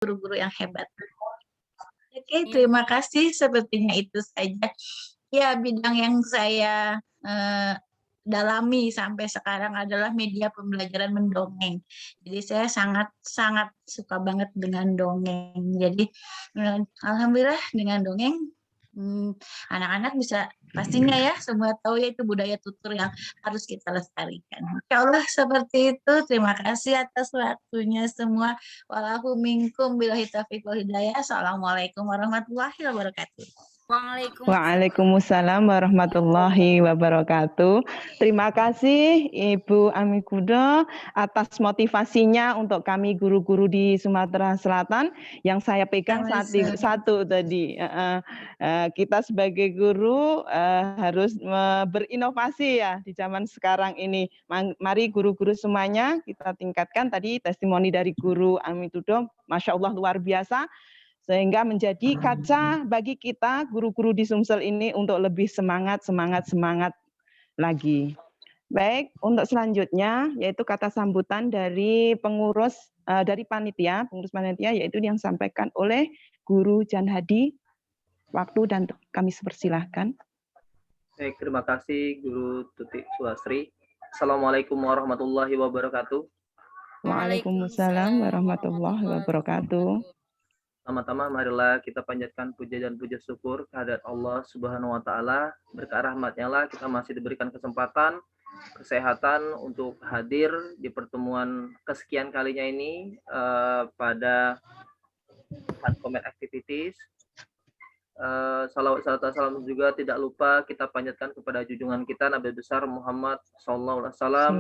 guru-guru yang hebat. Oke, terima kasih. Sepertinya itu saja. Ya, bidang yang saya dalami sampai sekarang adalah media pembelajaran mendongeng. Jadi saya sangat sangat suka banget dengan dongeng. Jadi alhamdulillah dengan dongeng anak-anak bisa pastinya ya semua tahu ya itu budaya tutur yang harus kita lestarikan. Insya Allah seperti itu. Terima kasih atas waktunya semua. Wallahu minkum billahi taufiq wal hidayah. Assalamualaikum warahmatullahi wabarakatuh. Waalaikumsalam warahmatullahi wabarakatuh. Terima kasih Ibu Amikudo atas motivasinya untuk kami guru-guru di Sumatera Selatan. Yang saya pegang satu tadi, kita sebagai guru harus berinovasi ya di zaman sekarang ini. Mari guru-guru semuanya kita tingkatkan. Tadi testimoni dari Guru Amikudo, Masya Allah luar biasa. Sehingga menjadi kaca bagi kita guru-guru di Sumsel ini untuk lebih semangat lagi. Baik, untuk selanjutnya yaitu kata sambutan dari pengurus dari panitia yaitu yang disampaikan oleh Guru Jan Hadi. Waktu dan kami persilahkan. Baik, terima kasih Guru Tuti Suhasri. Assalamualaikum warahmatullahi wabarakatuh. Waalaikumsalam warahmatullahi wabarakatuh. Pertama-tama marilah kita panjatkan puja dan puja syukur kehadirat Allah Subhanahu wa taala. Berkah rahmat-Nya lah kita masih diberikan kesempatan, kesehatan untuk hadir di pertemuan kesekian kalinya ini pada Uncommon Activities. Salawat salam juga tidak lupa kita panjatkan kepada junjungan kita Nabi besar Muhammad sallallahu alaihi wasallam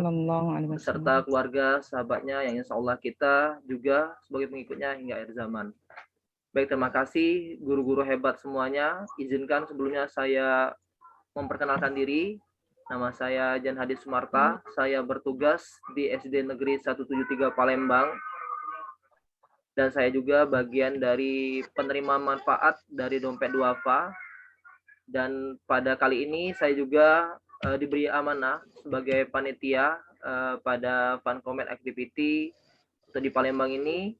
beserta keluarga, sahabatnya yang insya Allah kita juga sebagai pengikutnya hingga akhir zaman. Baik, terima kasih guru-guru hebat semuanya. Izinkan sebelumnya saya memperkenalkan diri. Nama saya Jan Hadi Sumarta. Saya bertugas di SD Negeri 173 Palembang. Dan saya juga bagian dari penerima manfaat dari Dompet Duafa. Dan pada kali ini saya juga diberi amanah sebagai panitia pada Uncommon Activity di Palembang ini.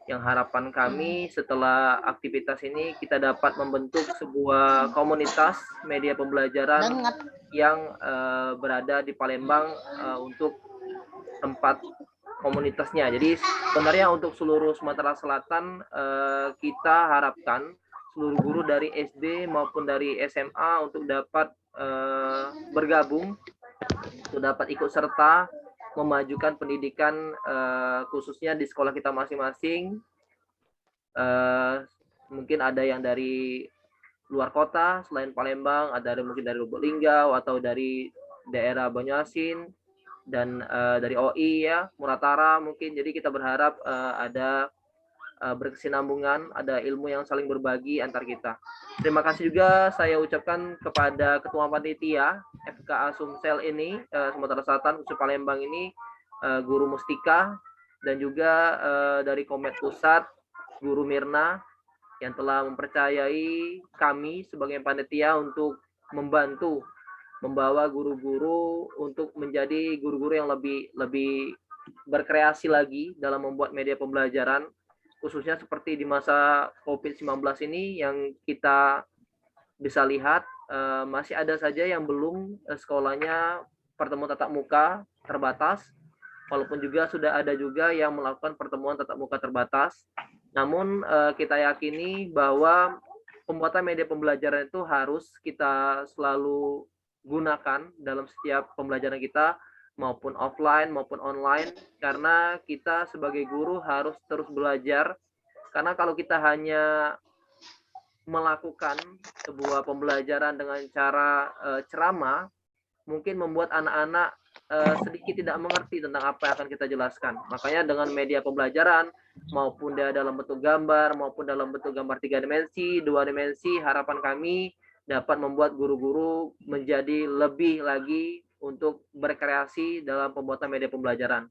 Yang harapan kami setelah aktivitas ini kita dapat membentuk sebuah komunitas media pembelajaran yang berada di Palembang untuk tempat komunitasnya. Jadi sebenarnya untuk seluruh Sumatera Selatan kita harapkan seluruh guru dari SD maupun dari SMA untuk dapat bergabung, untuk dapat ikut serta memajukan pendidikan khususnya di sekolah kita masing-masing. Mungkin ada yang dari luar kota selain Palembang, ada mungkin dari Lubuk Linggau atau dari daerah Banyuasin dan dari OI ya, Muratara mungkin. Jadi kita berharap ada berkesinambungan, ada ilmu yang saling berbagi antar kita. Terima kasih juga saya ucapkan kepada Ketua Panitia FKA Sumsel ini, Sumatera Selatan, khusus Palembang ini, Guru Mustika, dan juga dari Komet Pusat, Guru Mirna, yang telah mempercayai kami sebagai panitia untuk membantu membawa guru-guru untuk menjadi guru-guru yang lebih berkreasi lagi dalam membuat media pembelajaran, khususnya seperti di masa COVID-19 ini yang kita bisa lihat masih ada saja yang belum sekolahnya pertemuan tatap muka terbatas, walaupun juga sudah ada juga yang melakukan pertemuan tatap muka terbatas. Namun kita yakini bahwa pembuatan media pembelajaran itu harus kita selalu gunakan dalam setiap pembelajaran kita, maupun offline maupun online, karena kita sebagai guru harus terus belajar. Karena kalau kita hanya melakukan sebuah pembelajaran dengan cara ceramah, mungkin membuat anak-anak sedikit tidak mengerti tentang apa yang akan kita jelaskan. Makanya dengan media pembelajaran, maupun dia dalam bentuk gambar, maupun dalam bentuk gambar 3 dimensi, 2 dimensi, harapan kami dapat membuat guru-guru menjadi lebih lagi untuk berkreasi dalam pembuatan media pembelajaran.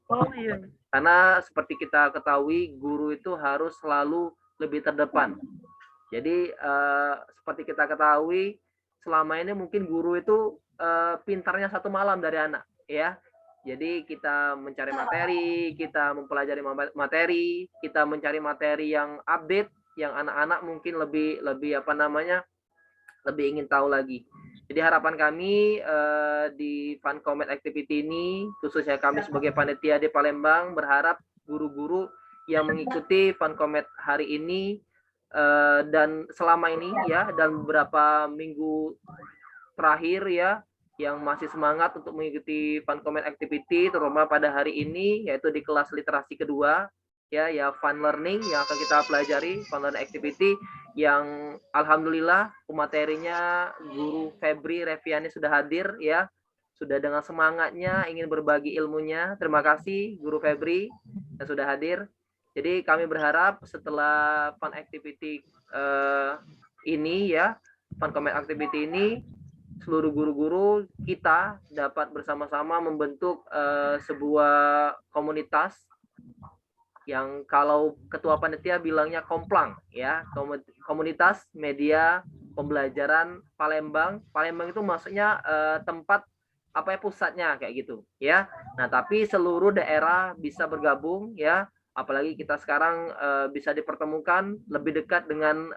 Karena seperti kita ketahui, guru itu harus selalu lebih terdepan. Jadi seperti kita ketahui, selama ini mungkin guru itu pintarnya 1 malam dari anak, ya. Jadi kita mencari materi, kita mempelajari materi, kita mencari materi yang update, yang anak-anak mungkin lebih lebih ingin tahu lagi. Jadi harapan kami di Fun Comet Activity ini, khususnya kami sebagai panitia di Palembang, berharap guru-guru yang mengikuti Fun Comet hari ini dan selama ini ya, dan beberapa minggu terakhir ya, yang masih semangat untuk mengikuti Fun Comet Activity, terutama pada hari ini, yaitu di kelas literasi kedua, ya Fun Learning yang akan kita pelajari, Fun Learning Activity, yang alhamdulillah pematerinya Guru Febri Reviani sudah hadir ya, sudah dengan semangatnya ingin berbagi ilmunya. Terima kasih Guru Febri yang sudah hadir. Jadi kami berharap setelah Fun Activity ini ya, Fun Comet Activity ini, seluruh guru-guru kita dapat bersama-sama membentuk sebuah komunitas yang kalau ketua panitia bilangnya komplang ya, komunitas media pembelajaran Palembang. Palembang itu maksudnya tempat pusatnya kayak gitu ya. Nah, tapi seluruh daerah bisa bergabung ya, apalagi kita sekarang bisa dipertemukan lebih dekat dengan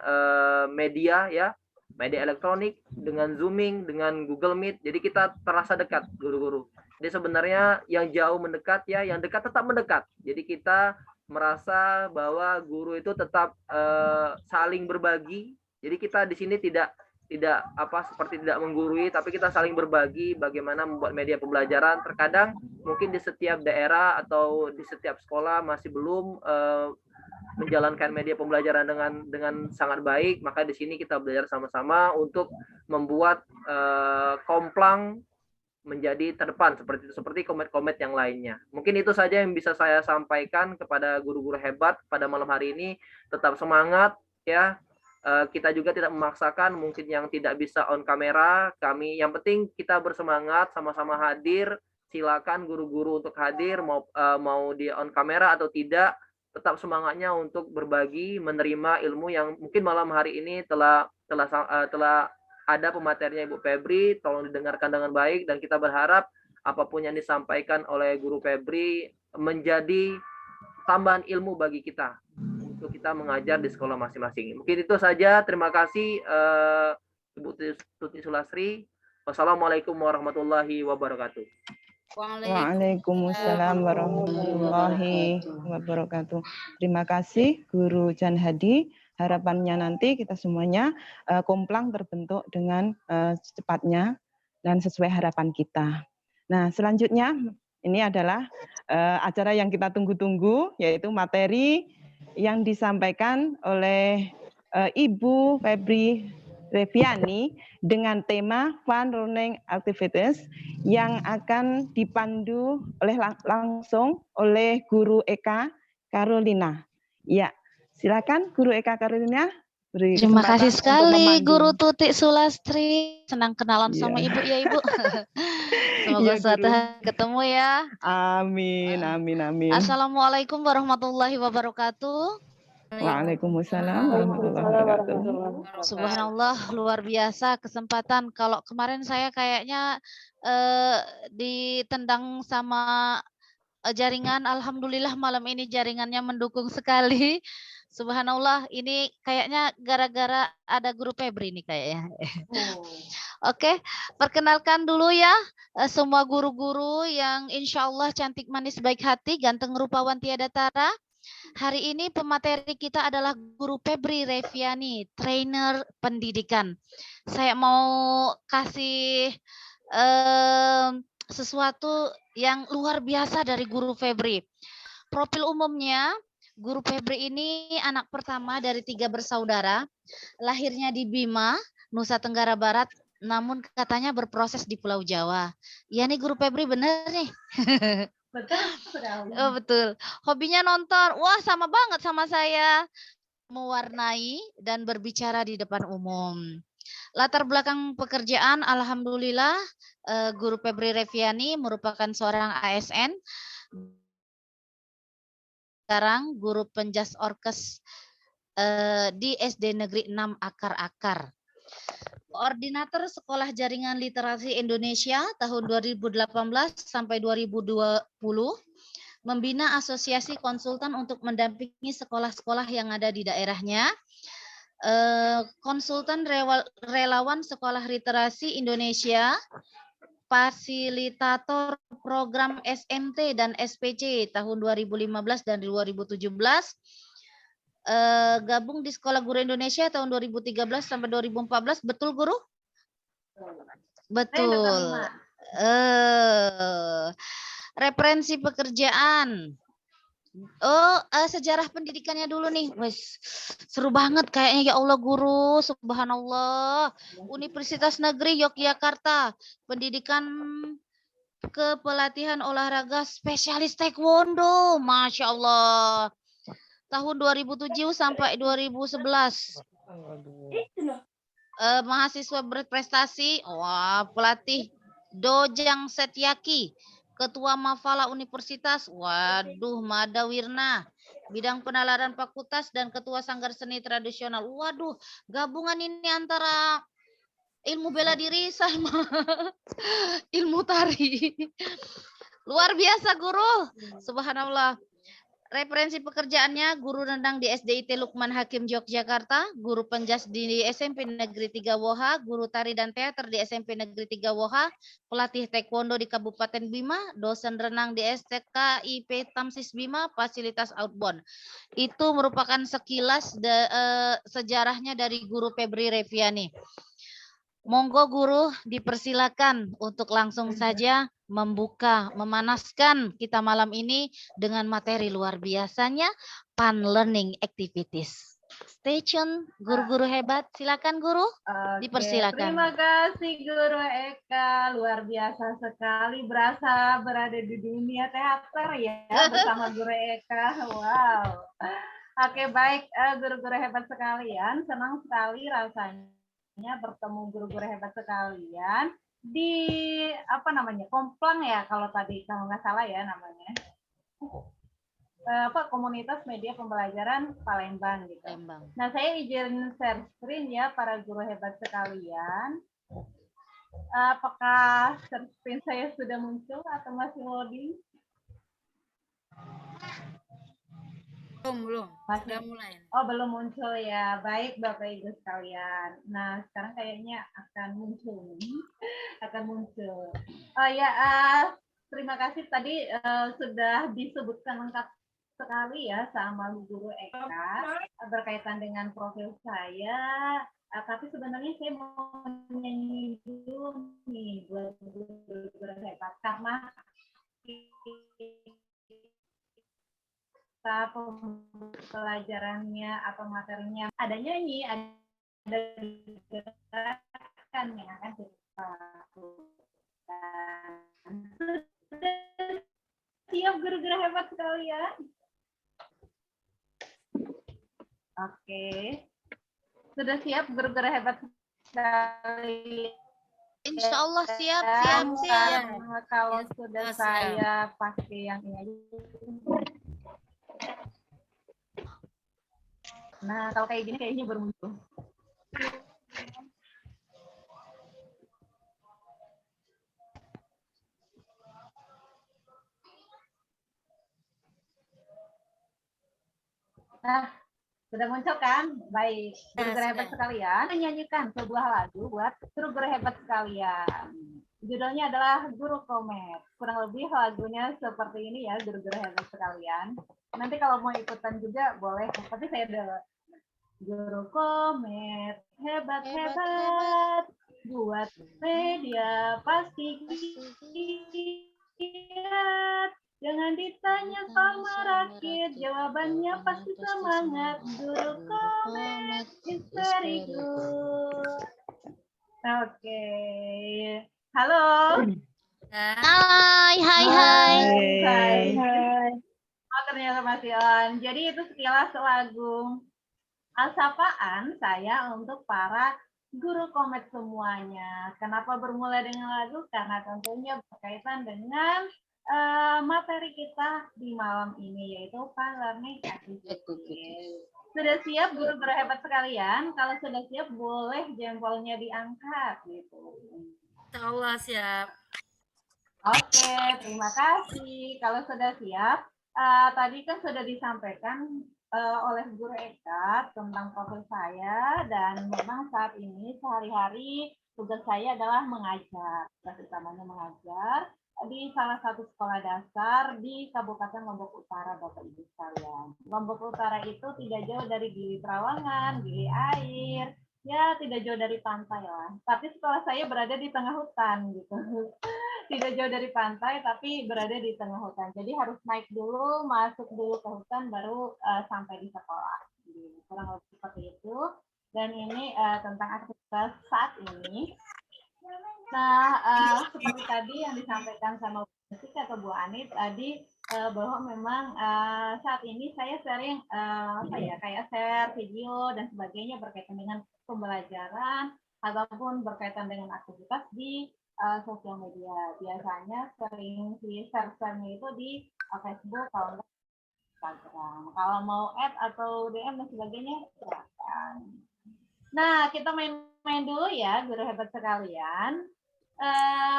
media ya, media elektronik, dengan Zooming, dengan Google Meet. Jadi kita terasa dekat guru-guru. Jadi sebenarnya yang jauh mendekat ya, yang dekat tetap mendekat. Jadi kita merasa bahwa guru itu tetap saling berbagi. Jadi kita di sini tidak seperti tidak menggurui, tapi kita saling berbagi bagaimana membuat media pembelajaran. Terkadang mungkin di setiap daerah atau di setiap sekolah masih belum menjalankan media pembelajaran dengan sangat baik, maka di sini kita belajar sama-sama untuk membuat komplang menjadi terdepan seperti komet-komet yang lainnya. Mungkin itu saja yang bisa saya sampaikan kepada guru-guru hebat pada malam hari ini. Tetap semangat ya. Kita juga tidak memaksakan mungkin yang tidak bisa on kamera. Kami yang penting kita bersemangat, sama-sama hadir. Silakan guru-guru untuk hadir, mau di on kamera atau tidak. Tetap semangatnya untuk berbagi, menerima ilmu yang mungkin malam hari ini telah ada pematerinya Ibu Febri. Tolong didengarkan dengan baik, dan kita berharap apapun yang disampaikan oleh Guru Febri menjadi tambahan ilmu bagi kita untuk kita mengajar di sekolah masing-masing. Mungkin itu saja. Terima kasih Ibu Tuti Sulasri. Wassalamualaikum warahmatullahi wabarakatuh. Waalaikumsalam warahmatullahi wabarakatuh. Terima kasih Guru Jan Hadi. Harapannya nanti kita semuanya komplang terbentuk dengan secepatnya dan sesuai harapan kita. Nah, selanjutnya ini adalah acara yang kita tunggu-tunggu, yaitu materi yang disampaikan oleh Ibu Febri Reviani dengan tema Fun Learning Activities yang akan dipandu langsung oleh Guru Eka Carolina. Ya, silakan Guru Eka Carolina. Terima kasih sekali Guru Tuti Sulastri. Senang kenalan sama Ibu ya Ibu. Semoga suatu hari ketemu ya. Amin, amin, amin. Assalamualaikum warahmatullahi wabarakatuh. Waalaikumsalam warahmatullahi wabarakatuh. Subhanallah, luar biasa kesempatan. Kalau kemarin saya kayaknya ditendang sama jaringan. Alhamdulillah malam ini jaringannya mendukung sekali. Subhanallah, ini kayaknya gara-gara ada Guru Febri nih kayaknya. Oke, perkenalkan dulu ya semua guru-guru yang insya Allah cantik, manis, baik hati, ganteng, rupawan, tiada tara. Hari ini pemateri kita adalah Guru Febri Reviani, trainer pendidikan. Saya mau kasih sesuatu yang luar biasa dari Guru Febri. Profil umumnya, Guru Febri ini anak pertama dari 3 bersaudara, lahirnya di Bima, Nusa Tenggara Barat, namun katanya berproses di Pulau Jawa. Ya nih Guru Febri bener nih. Oh, betul. Hobinya nonton. Wah, sama banget sama saya. Mewarnai dan berbicara di depan umum. Latar belakang pekerjaan, alhamdulillah, Guru Febri Reviani merupakan seorang ASN. Sekarang guru penjas orkes di SD Negeri 6 Akar-Akar. Koordinator Sekolah Jaringan Literasi Indonesia tahun 2018 sampai 2020, membina asosiasi konsultan untuk mendampingi sekolah-sekolah yang ada di daerahnya. Konsultan relawan Sekolah Literasi Indonesia, fasilitator program SMT dan SPC tahun 2015 dan 2017, gabung di Sekolah Guru Indonesia tahun 2013 sampai 2014, betul Guru? Betul. Referensi pekerjaan. Sejarah pendidikannya dulu nih, wes seru banget kayaknya, ya Allah Guru, subhanallah. Universitas Negeri Yogyakarta, pendidikan kepelatihan olahraga spesialis taekwondo, masya Allah. Tahun 2007 sampai 2011. Mahasiswa berprestasi, wah, pelatih Dojang Setyaki, Ketua Mafala Universitas, waduh, Mada Wirna, bidang penalaran fakultas dan Ketua Sanggar Seni Tradisional. Waduh, gabungan ini antara ilmu bela diri sama ilmu tari. Luar biasa Guru, subhanallah. Referensi pekerjaannya, guru rendang di SDIT Lukman Hakim Yogyakarta, guru penjas di SMP Negeri 3 Woha, guru tari dan teater di SMP Negeri 3 Woha, pelatih taekwondo di Kabupaten Bima, dosen renang di STK IP Tamsis Bima, fasilitas outbound. Itu merupakan sekilas sejarahnya dari Guru Febri Reviani. Monggo Guru, dipersilakan untuk langsung saja membuka, memanaskan kita malam ini dengan materi luar biasanya, Fun Learning Activities. Stay tune, guru-guru hebat. Silakan Guru, dipersilakan. Terima kasih Guru Eka, luar biasa sekali, berasa berada di dunia teater ya bersama Guru Eka. Wow. Oke, baik, guru-guru hebat sekalian, senang sekali rasanya bertemu guru-guru hebat sekalian di Komplang ya, kalau nggak salah ya namanya, komunitas media pembelajaran Palembang gitu. Nah, saya izin share screen ya para guru hebat sekalian. Apakah share screen saya sudah muncul atau masih loading? Belum. Masih? Sudah mulai. Oh, belum muncul ya. Baik, Bapak Ibu sekalian. Nah, sekarang kayaknya akan muncul. Oh ya, terima kasih tadi sudah disebutkan lengkap sekali ya sama Guru Eka berkaitan dengan profil saya. Tapi sebenarnya saya mau nyanyi dulu nih buat guru hebat, karena pelajarannya atau materinya ada nyanyi, ada gerakan yang akan kita lakukan. Siap guru-guru hebat sekalian? Oke, sudah siap guru-guru hebat sekalian? Insya Allah siap. Kalau sudah saya pakai yang ini. Nah, kalau kayak gini kayaknya baru muncul. Nah, sudah muncul kan? Baik, guru-guru hebat sekalian, menyanyikan sebuah lagu buat guru-guru hebat sekalian. Judulnya adalah Guru Komet. Kurang lebih lagunya seperti ini ya, guru-guru hebat sekalian. Nanti kalau mau ikutan juga boleh, tapi saya udah. Guru Komet hebat-hebat, buat media pasti giat. Jangan ditanya sama rakit, jawabannya pasti semangat. Guru Komet is very good. Oke. Halo. Hai. Oh, ternyata masih on. Jadi itu sekilas lagu sapaan saya untuk para guru Komet semuanya. Kenapa bermula dengan lagu? Karena tentunya berkaitan dengan materi kita di malam ini, yaitu Fun Learning Activities. Sudah siap guru-guru hebat sekalian? Kalau sudah siap boleh jempolnya diangkat gitu. Insyaallah siap. Oke, terima kasih. Kalau sudah siap, tadi kan sudah disampaikan oleh Guru Eka tentang profil saya dan memang saat ini sehari-hari tugas saya adalah mengajar, tugas utamanya mengajar di salah satu sekolah dasar di Kabupaten Lombok Utara, Bapak Ibu sekalian. Lombok Utara itu tidak jauh dari Gili Trawangan, Gili Air, ya tidak jauh dari pantai lah. Tapi sekolah saya berada di tengah hutan gitu. Tidak jauh dari pantai tapi berada di tengah hutan. Jadi harus naik dulu, masuk dulu ke hutan baru sampai di sekolah. Jadi, kurang lebih seperti itu. Dan ini tentang aktivitas saat ini. Nah, seperti tadi yang disampaikan sama Bu Jessica atau Bu Ani tadi bahwa memang saat ini saya sering kayak share video dan sebagainya berkaitan dengan pembelajaran ataupun berkaitan dengan aktivitas di sosial media. Biasanya sering di share-nya itu di Facebook atau Instagram. Kalau mau add atau DM dan sebagainya, silakan. Nah, kita main-main dulu ya, guru hebat sekalian.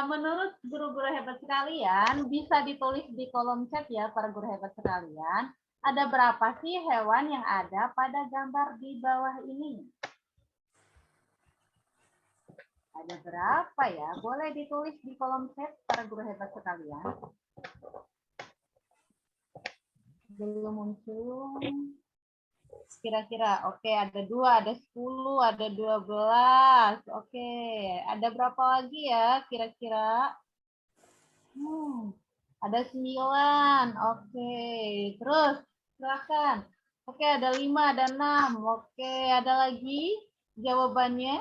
Menurut guru-guru hebat sekalian, bisa ditulis di kolom chat ya, para guru hebat sekalian. Ada berapa sih hewan yang ada pada gambar di bawah ini? Ada berapa ya? Boleh ditulis di kolom chat para guru hebat sekalian. Belum muncul. Kira-kira, oke, ada 2, ada 10, ada 12. Oke, ada berapa lagi ya kira-kira? Ada 9. Oke, terus silakan. Oke, ada 5, ada 6. Oke, ada lagi jawabannya?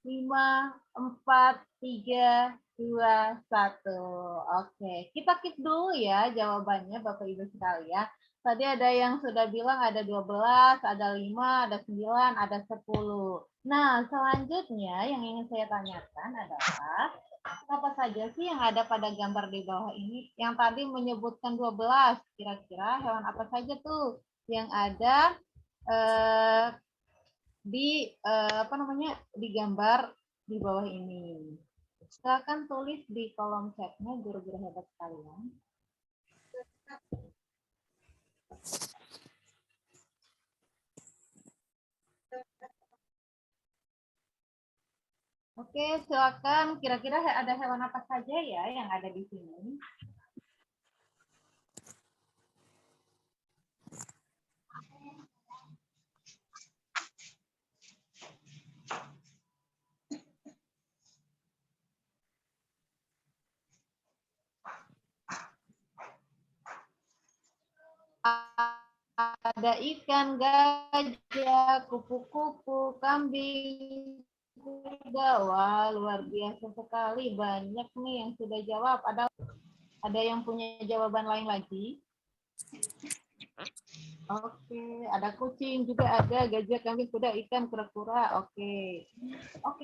5, 4, 3, 2, 1. Oke, kita keep dulu ya jawabannya Bapak Ibu sekalian. Tadi ada yang sudah bilang ada 12, ada 5, ada 9, ada 10. Nah, selanjutnya yang ingin saya tanyakan adalah apa saja sih yang ada pada gambar di bawah ini? Yang tadi menyebutkan 12, kira-kira hewan apa saja tuh yang ada di di gambar di bawah ini. Silakan tulis di kolom chatnya guru-guru hebat sekalian. Oke, silakan. Kira-kira ada hewan apa saja ya yang ada di sini? Ada ikan, gajah, kupu-kupu, kambing, kuda. Wah, luar biasa sekali. Banyak nih yang sudah jawab. Ada yang punya jawaban lain lagi? Oke, ada kucing juga ada, gajah, kambing, kuda, ikan, kura-kura. Oke,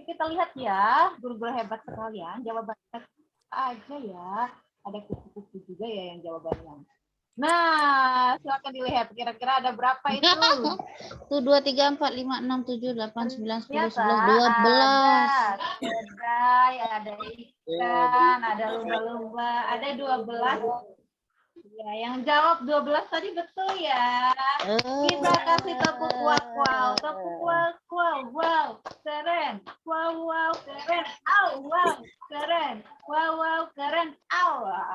kita lihat ya, guru-guru hebat sekalian. Jawabannya aja ya. Ada kupu-kupu juga ya yang jawabannya. Nah, silakan dilihat. Kira-kira ada berapa itu? 1, 2, 3, 4, 5, 6, 7, 8, 9, 10, 11, 12. Ada kedai, ada ikan, ada lumba-lumba, ada 12. Ya, yang jawab 12 tadi betul ya. Kita kasih tepuk wow, tepuk wow, keren. Wow, keren. Wow, keren. Wow, keren.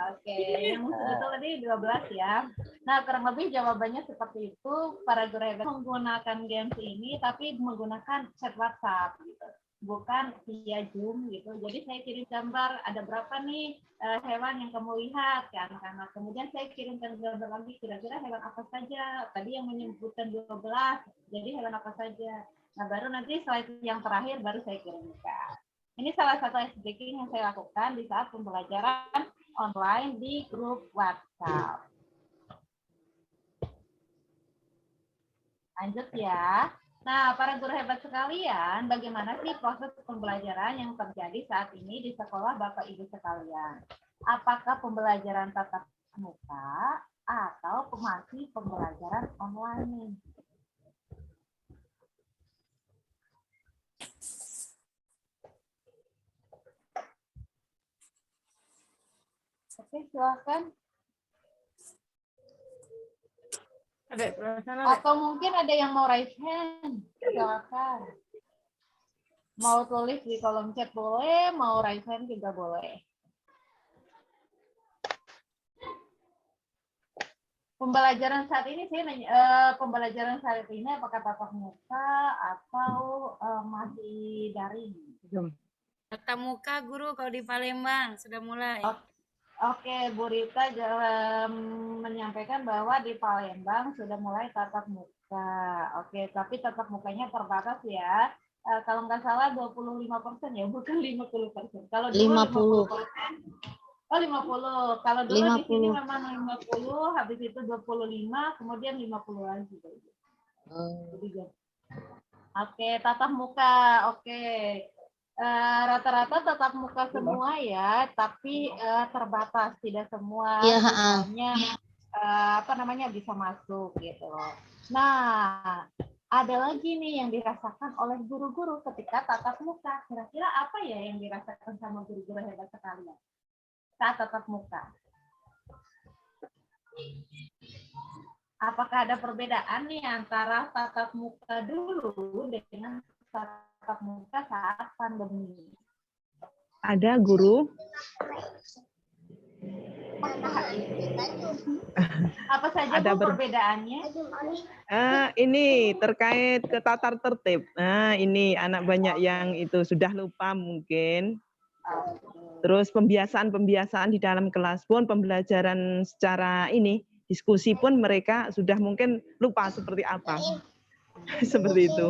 Oke, yang betul tadi 12 ya. Nah, kurang lebih jawabannya seperti itu. Para guru hebat menggunakan games ini tapi menggunakan chat WhatsApp gitu. Bukan via Zoom gitu. Jadi saya kirim gambar ada berapa nih hewan yang kamu lihat ke anak-anak. Kemudian saya kirimkan gambar lagi kira-kira hewan apa saja. Tadi yang menyebutkan 12. Jadi hewan apa saja. Nah, baru nanti slide yang terakhir baru saya kirimkan. Ini salah satu ice breaking yang saya lakukan di saat pembelajaran online di grup WhatsApp. Lanjut ya. Nah, para guru hebat sekalian, bagaimana sih proses pembelajaran yang terjadi saat ini di sekolah Bapak Ibu sekalian? Apakah pembelajaran tatap muka atau masih pembelajaran online? Oke, silakan. Ada Atau mungkin ada yang mau raise hand, silakan. Mau tulis di kolom chat boleh, mau raise hand juga boleh. Pembelajaran saat ini sih, pembelajaran saat ini apakah tatap muka atau masih daring? tatap muka guru kalau di Palembang sudah mulai. Oke, Bu Rita menyampaikan bahwa di Palembang sudah mulai tatap muka. Oke, tapi tatap mukanya terbatas ya. Kalau nggak salah 25% ya, bukan 50%. Kalau dulu 50%. Oh, 50. Kalau dulu di sini memang 50, habis itu 25, kemudian 50 lagi. Oke, tatap muka. Oke. Rata-rata tatap muka semua ya, tapi terbatas, tidak semua misalnya bisa masuk gitu. Nah, ada lagi nih yang dirasakan oleh guru-guru ketika tatap muka. Kira-kira apa ya yang dirasakan sama guru-guru hebat sekalian saat tatap muka? Apakah ada perbedaan nih antara tatap muka dulu dengan tatap muka saat pandemi? Ada guru? Apa saja Ada Bu perbedaannya? Ini terkait ke tata tertib. Nah, ini anak banyak yang itu sudah lupa mungkin. Terus pembiasaan di dalam kelas pun, pembelajaran secara ini, diskusi pun mereka sudah mungkin lupa seperti apa. Seperti itu.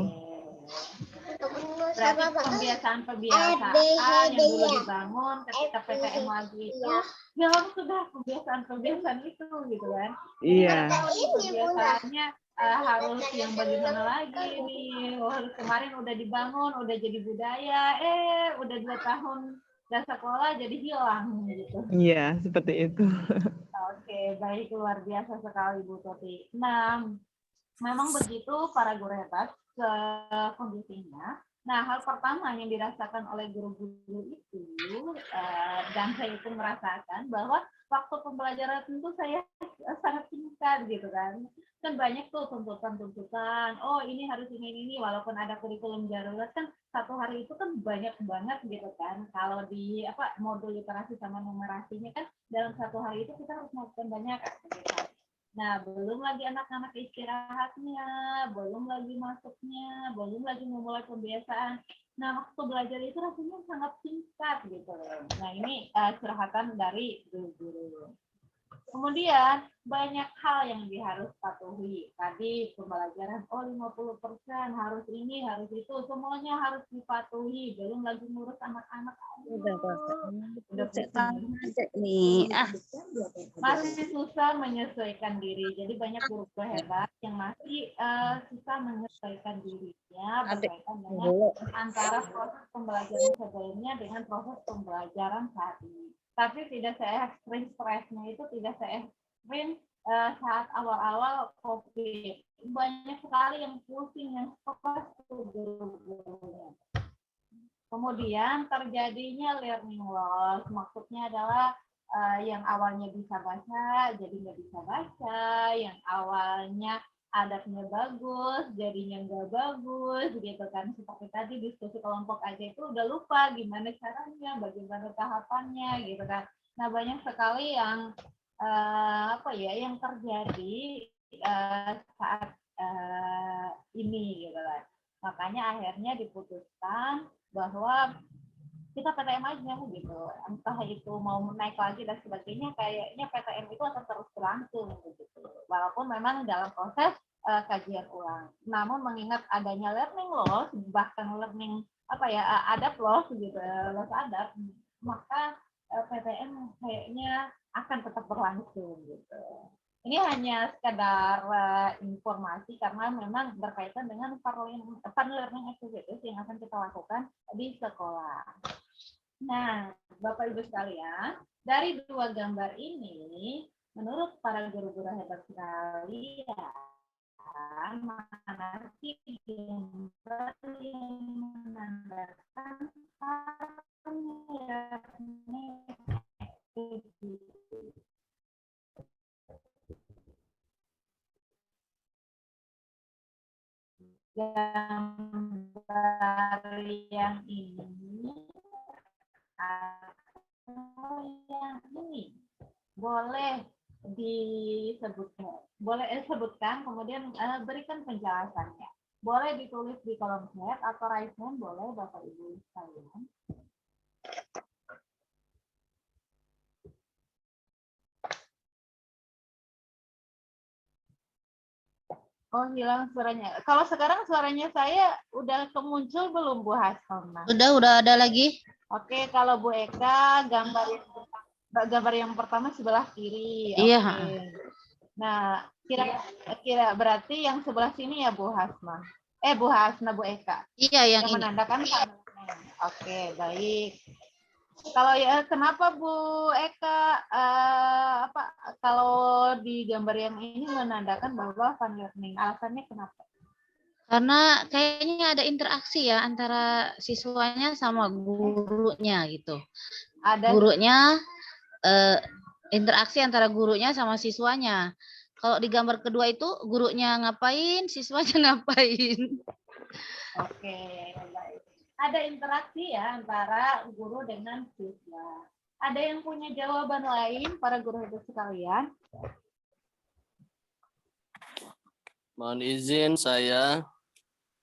Berarti pembiasaan yang dulu dibangun ketika PTM lagi itu, ya sudah kebiasaan itu gitu kan. Iya. Kebiasaannya harus yang bagaimana lagi nih, kemarin udah dibangun, udah jadi budaya, udah 2 tahun dan sekolah jadi hilang gitu. Iya, seperti itu. Oke, baik, luar biasa sekali Bu Toti. Nah, memang begitu para guru hebat kondisinya. Nah, hal pertama yang dirasakan oleh guru-guru itu, dan saya itu merasakan bahwa waktu pembelajaran tentu saya sangat singkat gitu kan. Kan banyak tuh tuntutan, oh ini harus ini, walaupun ada kurikulum darurat kan 1 hari itu kan banyak banget gitu kan. Kalau di modul literasi sama numerasinya kan dalam 1 hari itu kita harus melakukan banyak aktivitas. Nah, belum lagi anak-anak istirahatnya, belum lagi masuknya, belum lagi memulai pembiasaan. Nah, waktu belajar itu rasanya sangat singkat gitu. Nah, ini curhatan dari guru-guru. Kemudian banyak hal yang harus patuhi. Tadi pembelajaran 50% harus ini, harus itu, semuanya harus dipatuhi. Belum lagi ngurus anak-anak. Udah nih. Masih susah menyesuaikan diri. Jadi banyak guru hebat yang masih susah menyesuaikan dirinya berkaitan dengan antara proses pembelajaran sebelumnya dengan proses pembelajaran saat ini. Tapi tidak se-ekstrim stresnya itu tidak se-ekstrim saat awal-awal COVID. Banyak sekali yang pusing, yang stres guru-gurunya. Kemudian terjadinya learning loss. Maksudnya adalah yang awalnya bisa baca jadi nggak bisa baca, yang awalnya adabnya bagus jadinya nggak bagus gitu kan. Seperti tadi diskusi kelompok aja itu udah lupa gimana caranya, bagaimana tahapannya gitu kan. Nah, banyak sekali yang yang terjadi saat ini gitu kan. Makanya akhirnya diputuskan bahwa kita PTM aja gitu, entah itu mau naik lagi dan sebagainya, kayaknya PTM itu akan terus berlangsung gitu, walaupun memang dalam proses kajian ulang. Namun mengingat adanya learning loss, bahkan learning adab loss gitu, loss adab, maka PTM kayaknya akan tetap berlangsung gitu. Ini hanya sekedar informasi karena memang berkaitan dengan fun learning activities yang akan kita lakukan di sekolah. Nah, Bapak Ibu sekalian, dari 2 gambar ini, menurut para guru-guru hebat sekalian, mana sih gambar yang menandakan learning activity? gambar yang ini atau yang ini? Boleh sebutkan, kemudian berikan penjelasannya. Boleh ditulis di kolom chat atau raise hand, boleh Bapak Ibu sekalian. Oh, hilang suaranya. Kalau sekarang suaranya saya udah kemuncul belum Bu Hasna? Udah ada lagi. Oke, kalau Bu Eka gambar yang pertama sebelah kiri. Iya. Oke. Nah, kira berarti yang sebelah sini ya Bu Hasna. Bu Hasna, Bu Eka. Iya, yang ini. menandakan panelnya. Oke, baik. Kalau ya kenapa Bu Eka kalau di gambar yang ini menandakan bahwa fun learning? Alasannya kenapa? Karena kayaknya ada interaksi ya antara siswanya sama gurunya gitu. Gurunya interaksi antara gurunya sama siswanya. Kalau di gambar kedua itu gurunya ngapain, siswanya ngapain. Oke, baik. Ada interaksi ya antara guru dengan siswa. Ada yang punya jawaban lain para guru hebat sekalian? Mohon izin saya.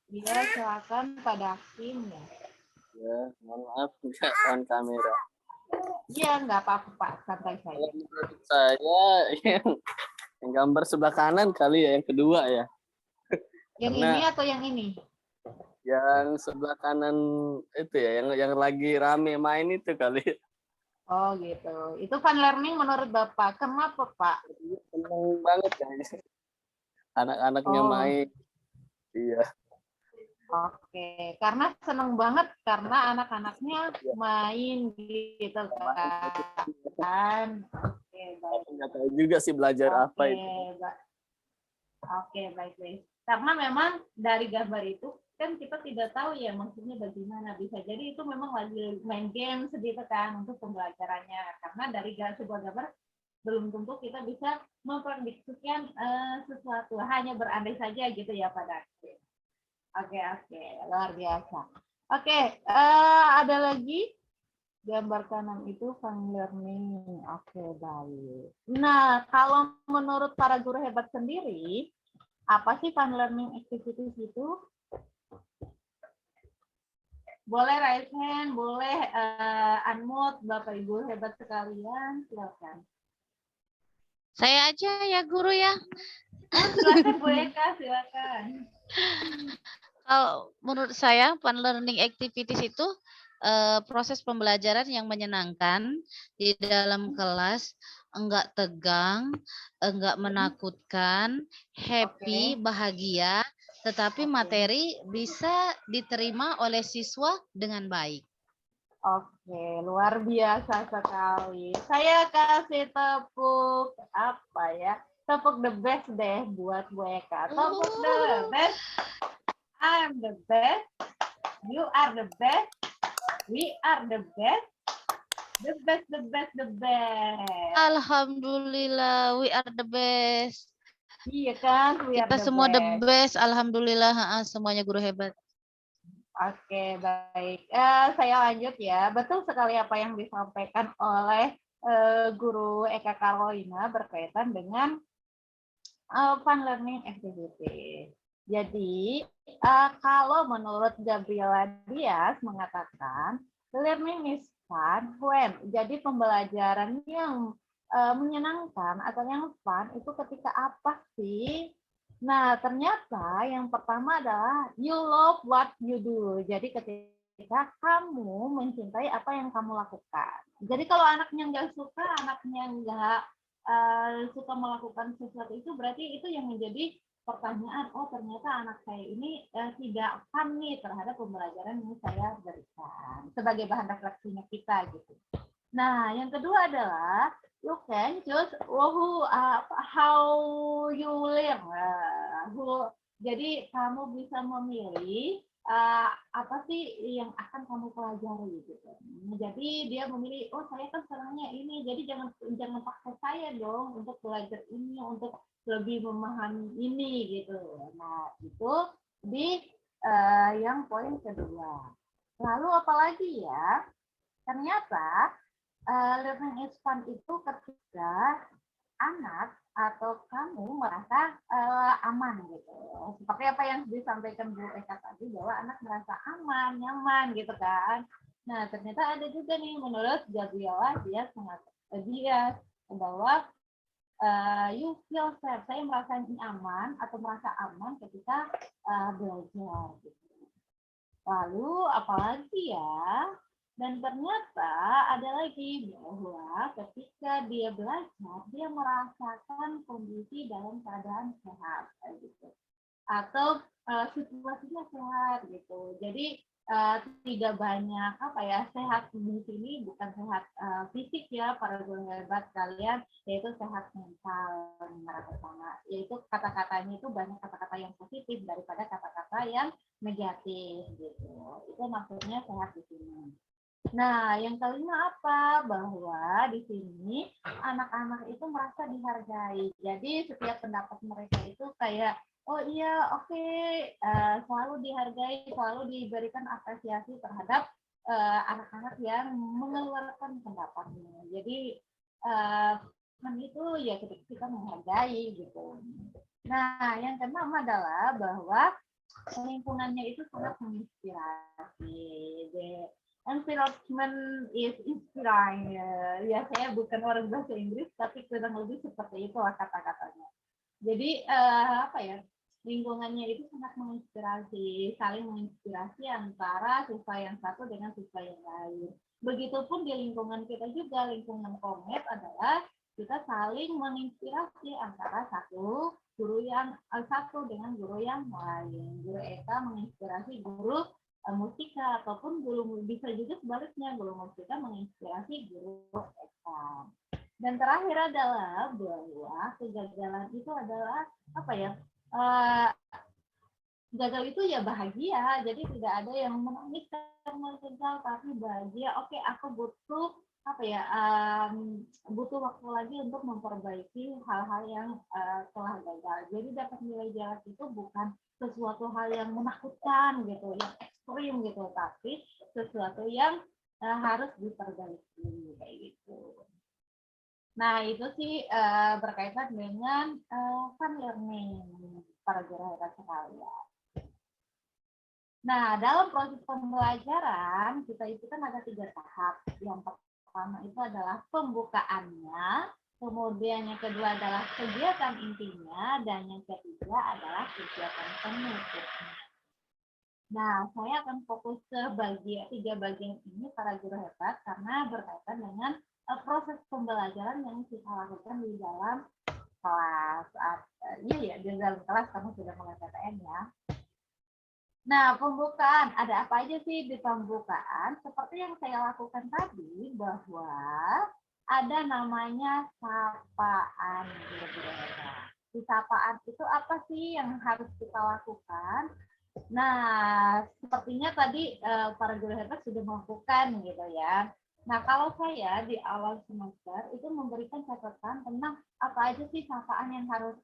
Iya, silakan Pak Dakim ya. Ya, mohon maaf nggak on kamera. Iya, nggak apa-apa Pak, santai saja. Kalau menurut saya yang gambar sebelah kanan kali ya, yang kedua ya. Yang Karena ini atau yang ini? yang sebelah kanan itu ya, yang lagi rame main itu kali. Oh gitu. Itu fun learning menurut Bapak. Kenapa Pak? Seneng banget kayaknya. Anak-anaknya main. Iya. Oke, karena seneng banget karena anak-anaknya main gitu kan. Oke, baik. Nggak tahu juga sih belajar apa itu. Oke, baik. Karena memang dari gambar itu kan kita tidak tahu ya maksudnya bagaimana, bisa jadi itu memang lagi main game sedikit kan untuk pembelajarannya, karena dari sebuah gambar belum tentu kita bisa memprediksikan sesuatu, hanya berandai saja gitu ya Pak Dakim. Oke, luar biasa. Oke, ada lagi gambar kanan itu fun learning. Oke, baik. Nah, kalau menurut para guru hebat sendiri, apa sih fun learning activities itu? Boleh raise hand, boleh unmute Bapak Ibu hebat sekalian, silakan. Saya aja ya guru ya. Silakan Bu Eka, silakan. Kalau menurut saya fun learning activities itu proses pembelajaran yang menyenangkan di dalam kelas, enggak tegang, enggak menakutkan, happy, bahagia, tetapi materi bisa diterima oleh siswa dengan baik. Oke, luar biasa sekali. Saya kasih tepuk apa ya? Tepuk the best deh buat Bu Eka. Tepuk the best. I'm the best. You are the best. We are the best. The best, the best, the best. Alhamdulillah, we are the best. Iya kan? Kita semua the best. Alhamdulillah, semuanya guru hebat. Oke, baik. Saya lanjut ya. Betul sekali apa yang disampaikan oleh Guru Eka Carolina berkaitan dengan fun learning activity. Jadi, kalau menurut Gabriela Diaz mengatakan, learning is fun when. Jadi, pembelajaran yang menyenangkan atau yang fun itu ketika apa sih? Nah, ternyata yang pertama adalah you love what you do. Jadi ketika kamu mencintai apa yang kamu lakukan. Jadi kalau anaknya nggak suka, anaknya nggak suka melakukan sesuatu itu, berarti itu yang menjadi pertanyaan, oh ternyata anak saya ini tidak fun nih terhadap pembelajaran yang saya berikan. Sebagai bahan refleksinya kita gitu. Nah, yang kedua adalah you can choose how you learn. Jadi kamu bisa memilih apa sih yang akan kamu pelajari gitu. Jadi dia memilih, oh saya kan senangnya ini, jadi jangan paksa saya dong untuk belajar ini, untuk lebih memahami ini gitu. Nah itu yang poin kedua. Lalu apalagi ya? Ternyata learning is fun itu ketika anak atau kamu merasa aman gitu. Seperti apa yang disampaikan Bu Eka tadi, bahwa anak merasa aman, nyaman gitu kan. Nah, ternyata ada juga nih menurut Gabriela dia bahwa you feel safe, saya merasa nyaman atau merasa aman ketika belajar gitu. Lalu apalagi ya? Dan ternyata ada lagi bahwa ketika dia belajar, dia merasakan kondisi dalam keadaan sehat, gitu. Atau situasinya sehat, gitu. Jadi tidak banyak sehat di sini bukan sehat fisik ya para guru hebat kalian, yaitu sehat mental pertama. Yaitu kata-katanya itu banyak kata-kata yang positif daripada kata-kata yang negatif, gitu. Itu maksudnya sehat di sini. Nah, yang kelima apa? Bahwa di sini anak-anak itu merasa dihargai. Jadi setiap pendapat mereka itu kayak, oh iya, oke, selalu dihargai, selalu diberikan apresiasi terhadap anak-anak yang mengeluarkan pendapatnya. Jadi itu ya kita menghargai gitu. Nah, yang keenam adalah bahwa lingkungannya itu sangat menginspirasi. Environment is inspiring. Ya, saya bukan orang bahasa Inggris, tapi kurang lebih seperti itulah kata-katanya. Jadi lingkungannya itu sangat menginspirasi, saling menginspirasi antara siswa yang satu dengan siswa yang lain. Begitupun di lingkungan kita juga, lingkungan Komet adalah kita saling menginspirasi antara satu dengan guru yang lain. Guru Eka menginspirasi guru musika, ataupun guru bisa juga sebaliknya, guru musika menginspirasi guru Eka. Dan terakhir adalah bahwa kegagalan itu adalah gagal itu ya bahagia, jadi tidak ada yang menangis karena gagal, tapi bahagia. Oke, aku butuh butuh waktu lagi untuk memperbaiki hal-hal yang telah gagal. Jadi dapat nilai jelek itu bukan sesuatu hal yang menakutkan gitu, yang ekstrim gitu, tapi sesuatu yang harus diperbaiki kayak gitu. Nah, itu sih berkaitan dengan fun learning para guru hebat sekalian. Nah, dalam proses pembelajaran kita itu kan ada 3 tahap. Yang pertama itu adalah pembukaannya, kemudian yang kedua adalah kegiatan intinya, dan yang ketiga adalah kegiatan penutupnya. Nah, saya akan fokus ke 3 bagian ini para guru hebat karena berkaitan dengan proses pembelajaran yang kita lakukan di dalam kelas. Di dalam kelas kamu sudah mulai PTN ya. Nah, pembukaan, ada apa aja sih di pembukaan? Seperti yang saya lakukan tadi, bahwa ada namanya sapaan. Di sapaan itu apa sih yang harus kita lakukan? Nah, sepertinya tadi para guru hebat sudah melakukan gitu ya. Nah, kalau saya di awal semester itu memberikan catatan tentang apa aja sih sapaan yang harus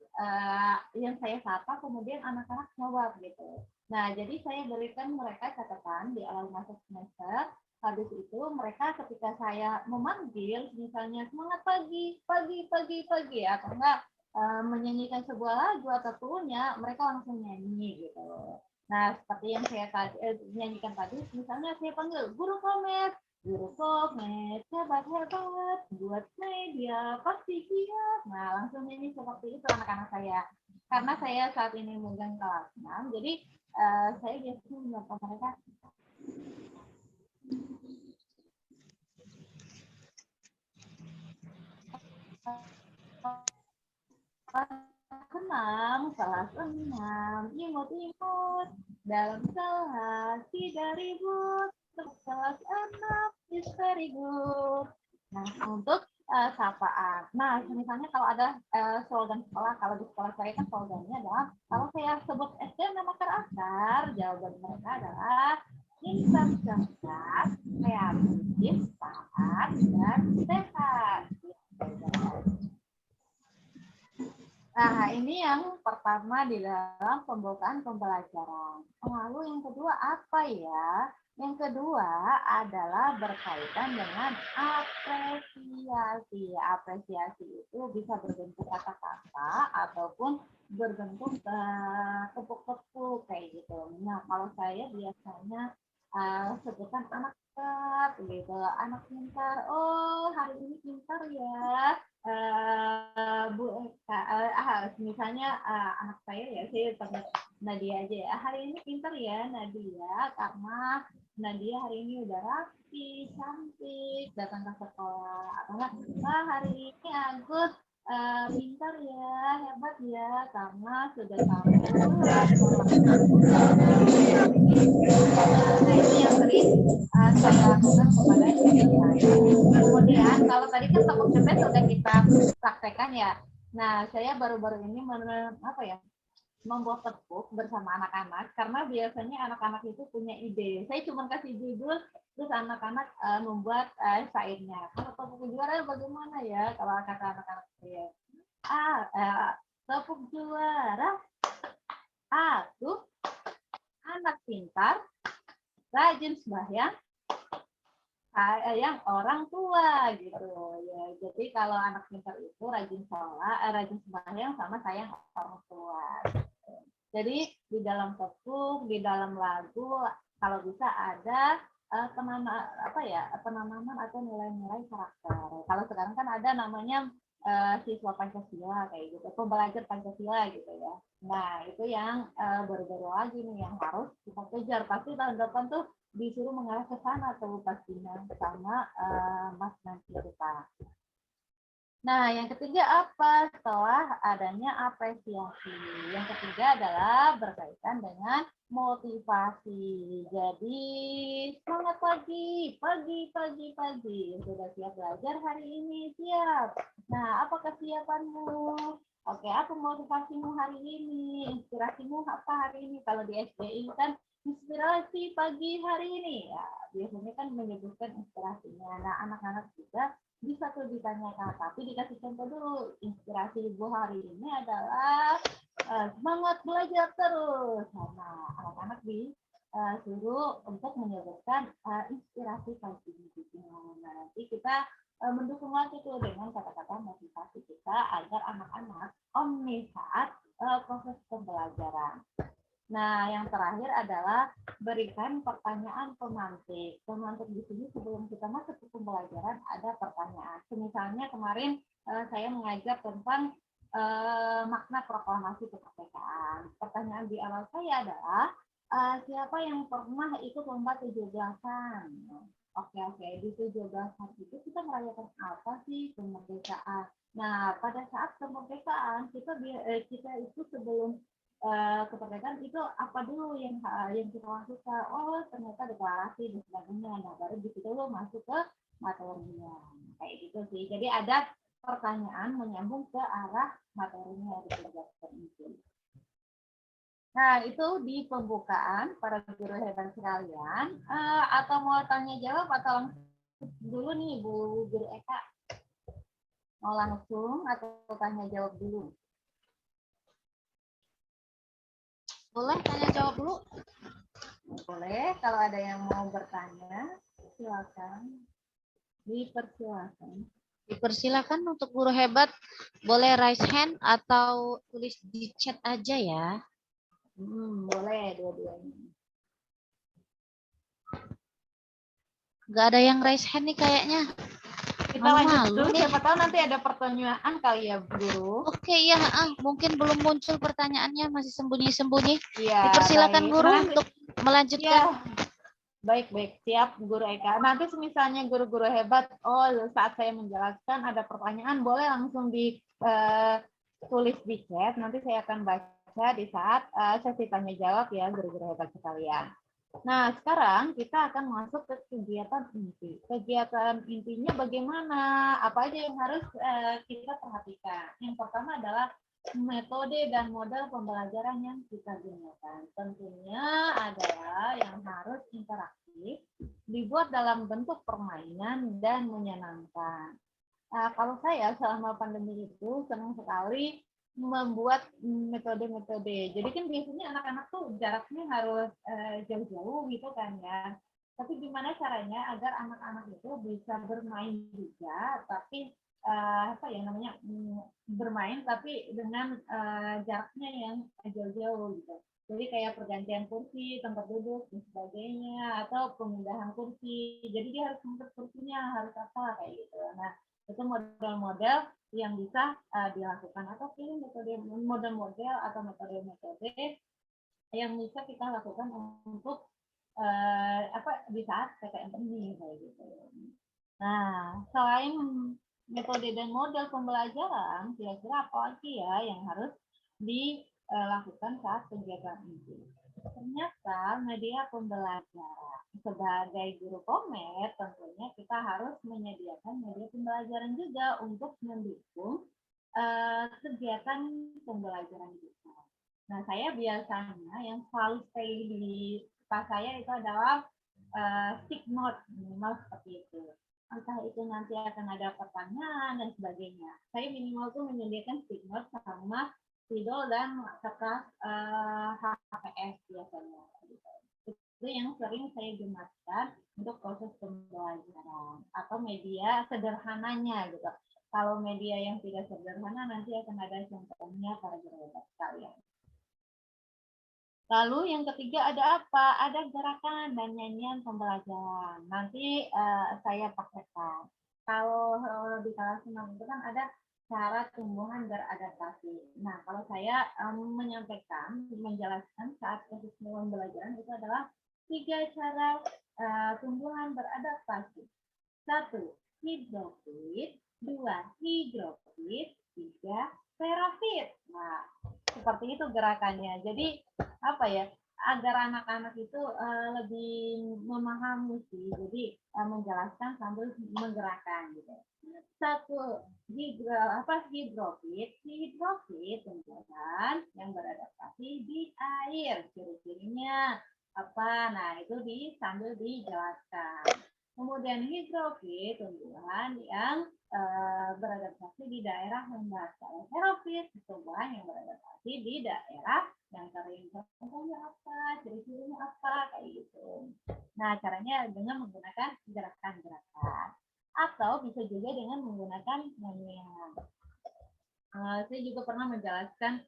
yang saya sapa, kemudian anak-anak jawab gitu. Nah, jadi saya berikan mereka catatan di awal masuk semester. Habis itu mereka ketika saya memanggil, misalnya semangat pagi, atau enggak menyanyikan sebuah lagu atau turunnya, mereka langsung nyanyi gitu. Nah, seperti yang saya nyanyikan tadi, misalnya saya panggil guru Komet, hebat, buat media pasti giat. Nah, langsung nyanyi seperti itu anak-anak saya. Karena saya saat ini megang kelas 6, jadi saya biasanya menyapa mereka. Kelas 6, imut-imut, dalam kelas tidak ribut, kelas 6 is very good. Nah, untuk sapaan. Nah, misalnya kalau ada slogan sekolah, kalau di sekolah saya kan slogannya adalah, kalau saya sebut SD nama terakar, jawaban mereka adalah insan cerdas, kreatif, taat, dan sehat. Nah, ini yang pertama di dalam pembukaan pembelajaran. Lalu yang kedua apa ya? Yang kedua adalah berkaitan dengan apresiasi. Apresiasi itu bisa berbentuk kata-kata ataupun berbentuk tepuk-tepuk kayak gitu. Nah, kalau saya biasanya sebutan anak pintar gitu, anak pintar. Oh, hari ini pintar ya. Bu Eka, misalnya anak saya panggil Nadia aja ya. Hari ini pintar ya Nadia, karena Nadia hari ini udah rapi, cantik, datang ke sekolah. Atau enggak, hari ini Agus pintar ya, hebat ya, karena sudah tahu sekolah. Nah, ini yang sering saya lakukan kepada siswa saya. Kemudian kalau tadi kan topik cepet sudah kita praktekkan ya. Nah, saya baru-baru ini membuat tepuk bersama anak-anak karena biasanya anak-anak itu punya ide. Saya cuma kasih judul, terus anak-anak membuat syairnya. Kalau tepuk juara bagaimana ya? Kalau kata anak-anak saya, tepuk juara, aku anak pintar, rajin sembahyang, yang orang tua gitu ya. Jadi kalau anak pintar itu rajin sholat, rajin sembahyang sama sayang orang tua. Jadi di dalam tepuk, di dalam lagu, kalau bisa ada penanaman atau nilai-nilai karakter. Kalau sekarang kan ada namanya siswa Pancasila kayak gitu, pembelajar Pancasila gitu ya. Nah itu yang baru-baru lagi nih yang harus kita kejar. Pasti tahun depan tuh disuruh mengarah ke sana tuh pastinya sama Mas nanti kita. Nah, yang ketiga apa? Setelah adanya apresiasi. Yang ketiga adalah berkaitan dengan motivasi. Jadi, semangat pagi, pagi. Sudah siap belajar hari ini? Siap. Nah, apa kesiapanmu? Oke, apa motivasimu hari ini? Inspirasimu apa hari ini? Kalau di SDI kan inspirasi pagi hari ini. Ya, biasanya kan menyebutkan inspirasinya. Nah, anak-anak juga bisa tuh ditanyakan, tapi dikasih contoh dulu. Inspirasi ibu hari ini adalah semangat belajar terus. Nah, anak-anak disuruh untuk menyebutkan inspirasi pagi ini. Nah, nanti kita mendukung lagi tuh dengan kata-kata motivasi kita agar anak-anak omni saat proses pembelajaran. Nah, yang terakhir adalah berikan pertanyaan pemantik. Pemantik di sini sebelum kita masuk ke pembelajaran ada pertanyaan. Misalnya kemarin saya mengajar tentang makna proklamasi kemerdekaan. Pertanyaan di awal saya adalah siapa yang pernah ikut lomba 17-an? Oke. Di 17-an itu kita merayakan apa sih kemerdekaan? Nah, pada saat kemerdekaan kita itu sebelum kemerdekaan itu apa dulu yang kita lakukan? Oh, ternyata deklarasi dan sebagainya. Nah, baru di situ lo masuk ke materinya. Kayak gitu sih. Jadi ada pertanyaan menyambung ke arah materinya yang dikerjakan itu. Nah, itu di pembukaan para guru hebat sekalian. Atau mau tanya jawab atau langsung dulu nih Bu Guru Eka? Mau langsung atau tanya jawab dulu? Boleh tanya jawab dulu? Boleh, kalau ada yang mau bertanya, silakan. Dipersilakan untuk guru hebat, boleh raise hand atau tulis di chat aja ya. Boleh dua-duanya. Nggak ada yang raise hand nih kayaknya. Kita lanjut dulu, siapa tahu nanti ada pertanyaan kali ya, Guru. Oke, ya, mungkin belum muncul pertanyaannya, masih sembunyi-sembunyi. Ya, dipersilakan baik. Guru untuk melanjutkan. Ya. Baik, siap Guru Eka. Nanti misalnya guru-guru hebat, saat saya menjelaskan ada pertanyaan, boleh langsung ditulis di chat, nanti saya akan baca di saat sesi tanya jawab ya guru-guru hebat sekalian. Nah, sekarang kita akan masuk ke kegiatan inti. Kegiatan intinya bagaimana? Apa aja yang harus kita perhatikan? Yang pertama adalah metode dan model pembelajaran yang kita gunakan. Tentunya adalah yang harus interaktif, dibuat dalam bentuk permainan dan menyenangkan. Kalau saya selama pandemi itu senang sekali membuat metode-metode. Jadi kan biasanya anak-anak tuh jaraknya harus jauh-jauh gitu kan ya. Tapi gimana caranya agar anak-anak itu bisa bermain juga, tapi apa ya namanya bermain tapi dengan jaraknya yang jauh-jauh gitu. Jadi kayak pergantian kursi, tempat duduk dan sebagainya, atau pemindahan kursi. Jadi dia harus ngumpet kursinya, harus apa kayak gitu. Nah, itu model-model yang bisa dilakukan atau pilih metode model-model atau metode-metode yang bisa kita lakukan untuk apa di saat PTM ini kayak gitu. Nah, selain metode dan model pembelajaran, kira-kira apa lagi ya yang harus dilakukan saat kegiatan ini? Ternyata media pembelajaran. Sebagai guru komer, tentunya kita harus menyediakan media pembelajaran juga untuk mendukung kegiatan pembelajaran kita. Nah, saya biasanya yang selalu stay di pas saya itu adalah stick note, minimal seperti itu. Entah itu nanti akan ada pertanyaan dan sebagainya. Saya minimal tuh menyediakan stick note sama spidol dan kertas HPS biasanya. Itu yang sering saya gunakan untuk proses pembelajaran atau media sederhananya gitu. Kalau media yang tidak sederhana nanti akan ada contohnya para guru sekalian. Lalu yang ketiga ada apa? Ada gerakan dan nyanyian pembelajaran. Nanti saya pakaikan. Kalau di kelas 6 itu kan ada cara tumbuhan beradaptasi. Nah, kalau saya menyampaikan, menjelaskan saat proses pembelajaran itu adalah 3 cara tumbuhan beradaptasi. 1. Hidrofit. 2. Higrofit. 3. Xerofit. Nah, seperti itu gerakannya. Jadi apa ya? Agar anak-anak itu lebih memahami sih. Jadi menjelaskan sambil menggerakkan gitu. 1. Hidrofit. Hidrofit tumbuhan yang beradaptasi di air. Ciri-cirinya apa? Nah, itu sambil dijelaskan. Kemudian hidrofit tumbuhan yang beradaptasi di daerah rendah. Kalau xerofit tumbuhan yang beradaptasi di daerah yang kering. Contohnya apa? Ciri-cirinya apa? Kayak gitu. Nah, caranya dengan menggunakan gerakan-gerakan. Atau bisa juga dengan menggunakan nyanyian. Saya juga pernah menjelaskan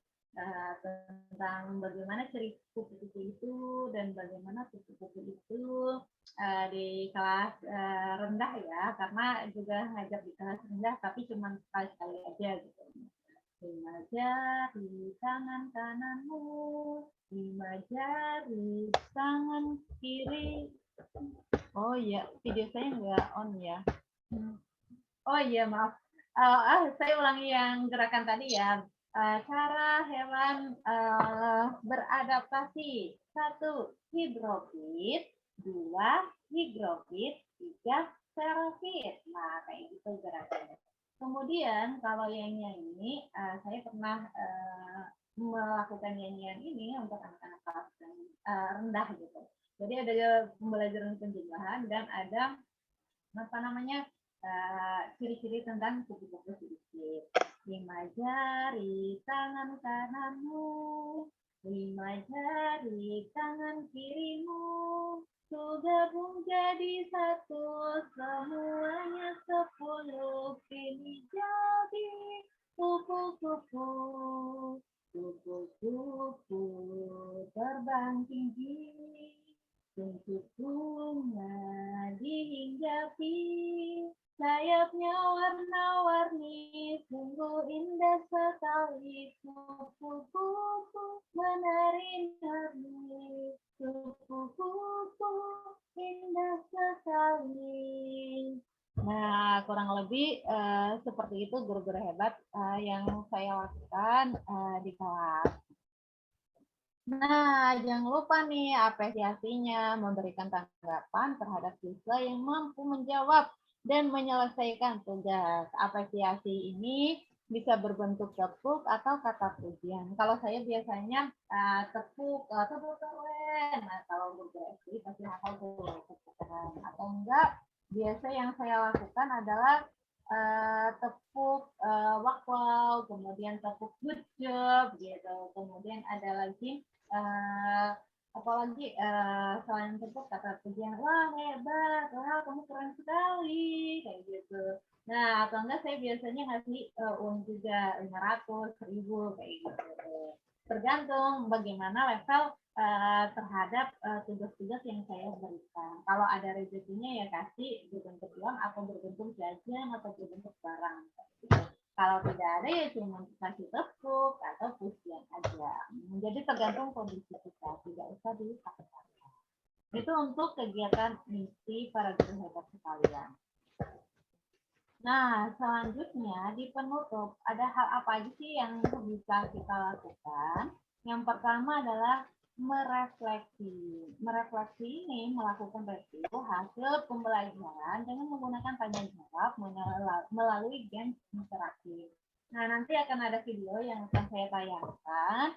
tentang bagaimana ciri kupu-kupu itu dan bagaimana kupu-kupu itu di kelas rendah ya, karena juga ngajar di kelas rendah tapi cuma sekali-sekali aja gitu. 5 jari tangan kananmu, 5 jari tangan kiri. Oh iya, video saya nggak on ya. Oh iya, maaf. Saya ulangi yang gerakan tadi ya. Cara hewan beradaptasi. 1. Hidrofit. 2. Higrofit. 3. Xerofit. Nah, kayak gitu gerakannya. Kemudian kalau yang nyanyi, saya pernah melakukan nyanyian ini untuk anak-anak kelas rendah gitu. Jadi ada pembelajaran penjelasan dan ada apa namanya ciri-ciri tentang kupu-kupu sedikit. 5 jari tangan kananmu, 5 jari tangan kirimu, gabung jadi 1, semuanya 10. Ini jadi kupu-kupu, kupu-kupu terbang tinggi, untuk bunga dihinggapi, sayapnya warna-warni, sungguh indah sekali, kupu-kupu menari-nari, kupu-kupu indah sekali. Nah, kurang lebih seperti itu guru-guru hebat yang saya lakukan di kelas. Nah, jangan lupa nih apresiasinya, memberikan tanggapan terhadap siswa yang mampu menjawab dan menyelesaikan tugas. Apresiasi ini bisa berbentuk tepuk atau kata pujian. Kalau saya biasanya tepuk keren. Nah, kalau bergerak pasti hafal tuh tepuk keren. Atau enggak, biasa yang saya lakukan adalah tepuk wow, kemudian tepuk good job gitu. Kemudian ada lagi apalagi selain tepuk kata pujian, wah hebat, wah kamu keren sekali kayak gitu. Nah, atau enggak saya biasanya ngasih uang juga 500, 1000 kayak gitu. Tergantung bagaimana level terhadap tugas-tugas yang saya berikan. Kalau ada rezekinya ya kasih berbentuk uang atau berbentuk jajan atau berbentuk barang. Kalau tidak ada ya cuma kasih tepuk atau pujian aja. Jadi tergantung kondisi kita, tidak usah dipaksakan. Itu untuk kegiatan misi para guru hebat sekalian. Nah, selanjutnya di penutup ada hal apa aja sih yang bisa kita lakukan? Yang pertama adalah merefleksi. Merefleksi ini melakukan review hasil pembelajaran dengan menggunakan tanya jawab melalui game interaktif. Nah, nanti akan ada video yang akan saya tayangkan.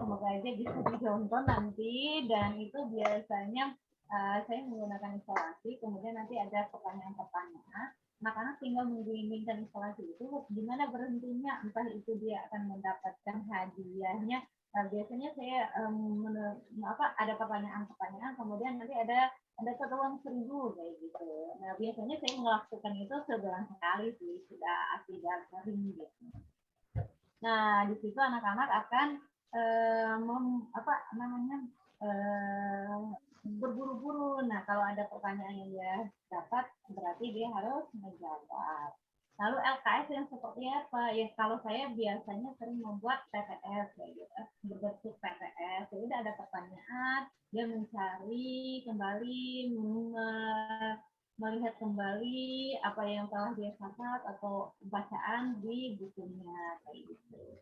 Semoga aja bisa ditonton nanti, dan itu biasanya saya menggunakan instalasi, kemudian nanti ada pertanyaan-pertanyaan. Anak-anak tinggal membimbingkan instalasi itu gimana berhentinya, entah itu dia akan mendapatkan hadiahnya. Biasanya saya ada pertanyaan-pertanyaan, kemudian nanti ada satu uang 1000 kayak gitu. Nah, biasanya saya melakukan itu sebulan sekali sih, sudah tidak sering gitu. Nah, di situ anak-anak akan berburu-buru. Nah, kalau ada pertanyaan yang dia dapat, berarti dia harus menjawab. Lalu LKS yang seperti apa? Ya, kalau saya biasanya sering membuat PPS, gitu, berbentuk PPS. Jadi ada pertanyaan, dia mencari kembali, melihat kembali apa yang telah dia catat atau bacaan di bukunya, kayak gitu.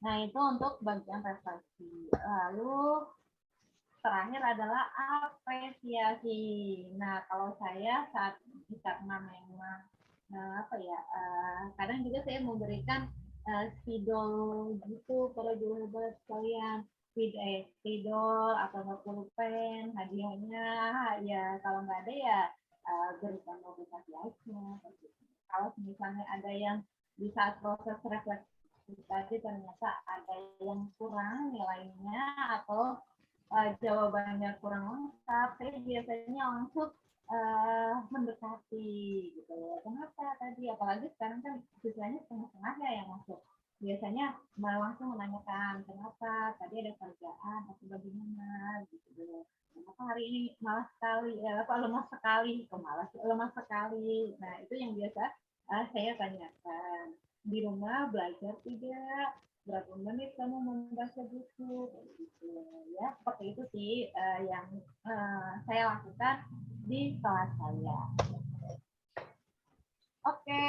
Nah, itu untuk bagian refleksi. Lalu terakhir adalah apresiasi. Nah, kalau saya saat karena memang kadang juga saya memberikan spidol gitu pada guru hebat sekalian, spidol atau pulpen hadiahnya. Ya kalau nggak ada ya berikan motivasi aja. Kalau misalnya ada yang di saat proses refleksi tadi ternyata ada yang kurang nilainya atau jawabannya kurang lengkap, saya biasanya langsung mendekati gitu. Kenapa tadi? Apalagi sekarang kan siswanya setengah-setengah ya yang masuk. Biasanya langsung menanyakan kenapa tadi ada kerjaan atau bagaimana gitu. Kenapa hari ini malas sekali? Lemah sekali? Lemah sekali. Nah, itu yang biasa saya tanyakan. Di rumah belajar tidak? Berapa menit kamu membaca buku, gitu ya. Seperti itu sih yang saya lakukan di kelas saya. Oke,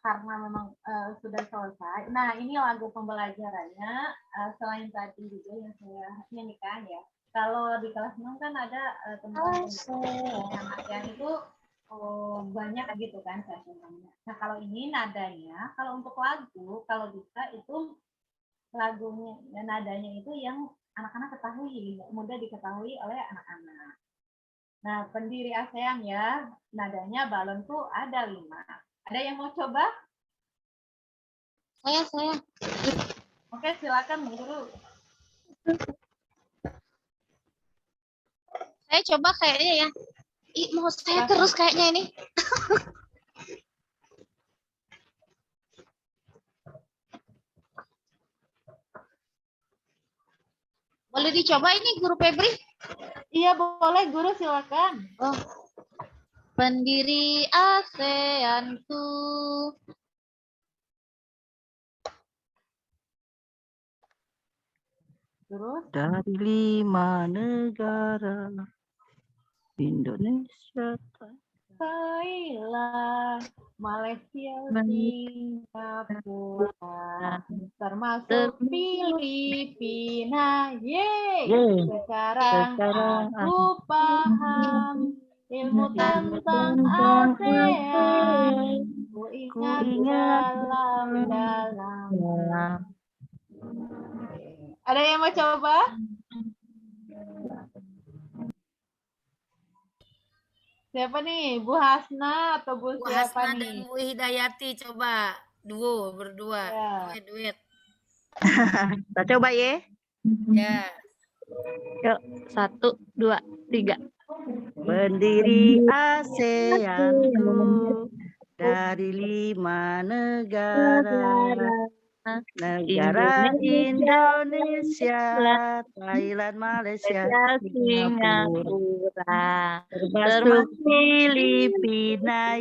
karena memang sudah selesai. Nah, ini lagu pembelajarannya. Selain tadi juga yang saya nyanyikan ya. Kalau di kelas 6 kan ada teman-teman yang itu banyak gitu kan sessionnya. Nah, kalau ini nadanya, kalau untuk lagu, kalau bisa itu lagunya nadanya itu yang anak-anak ketahui, mudah diketahui oleh anak-anak. Nah, pendiri ASEAN ya, nadanya balon tuh ada 5. Ada yang mau coba? Saya. Oke, silakan Guru. Saya coba kayaknya ya. Mau saya terus kayaknya ini. Boleh dicoba ini Guru Febri? Iya, boleh Guru, silakan. Oh. Pendiri ASEAN-ku. Terus? Dari 5 negara Indonesia, Thailand, Malaysia, Singapura, termasuk Filipina. Yeay! Sekarang aku paham ilmu tentang ASEAN. Ku ingat dalam. Ada yang mau coba? Siapa nih? Bu Hasna atau Bu Bu siapa Hasna dan nih? Bu Hidayati coba berdua. Ya. Duet. Kita coba ya. Ya. Yuk, 1, 2, 3. Pendiri ASEAN-ku dari 5 negara. Negara Indonesia, Thailand, Malaysia, Singapura, termasuk Filipina.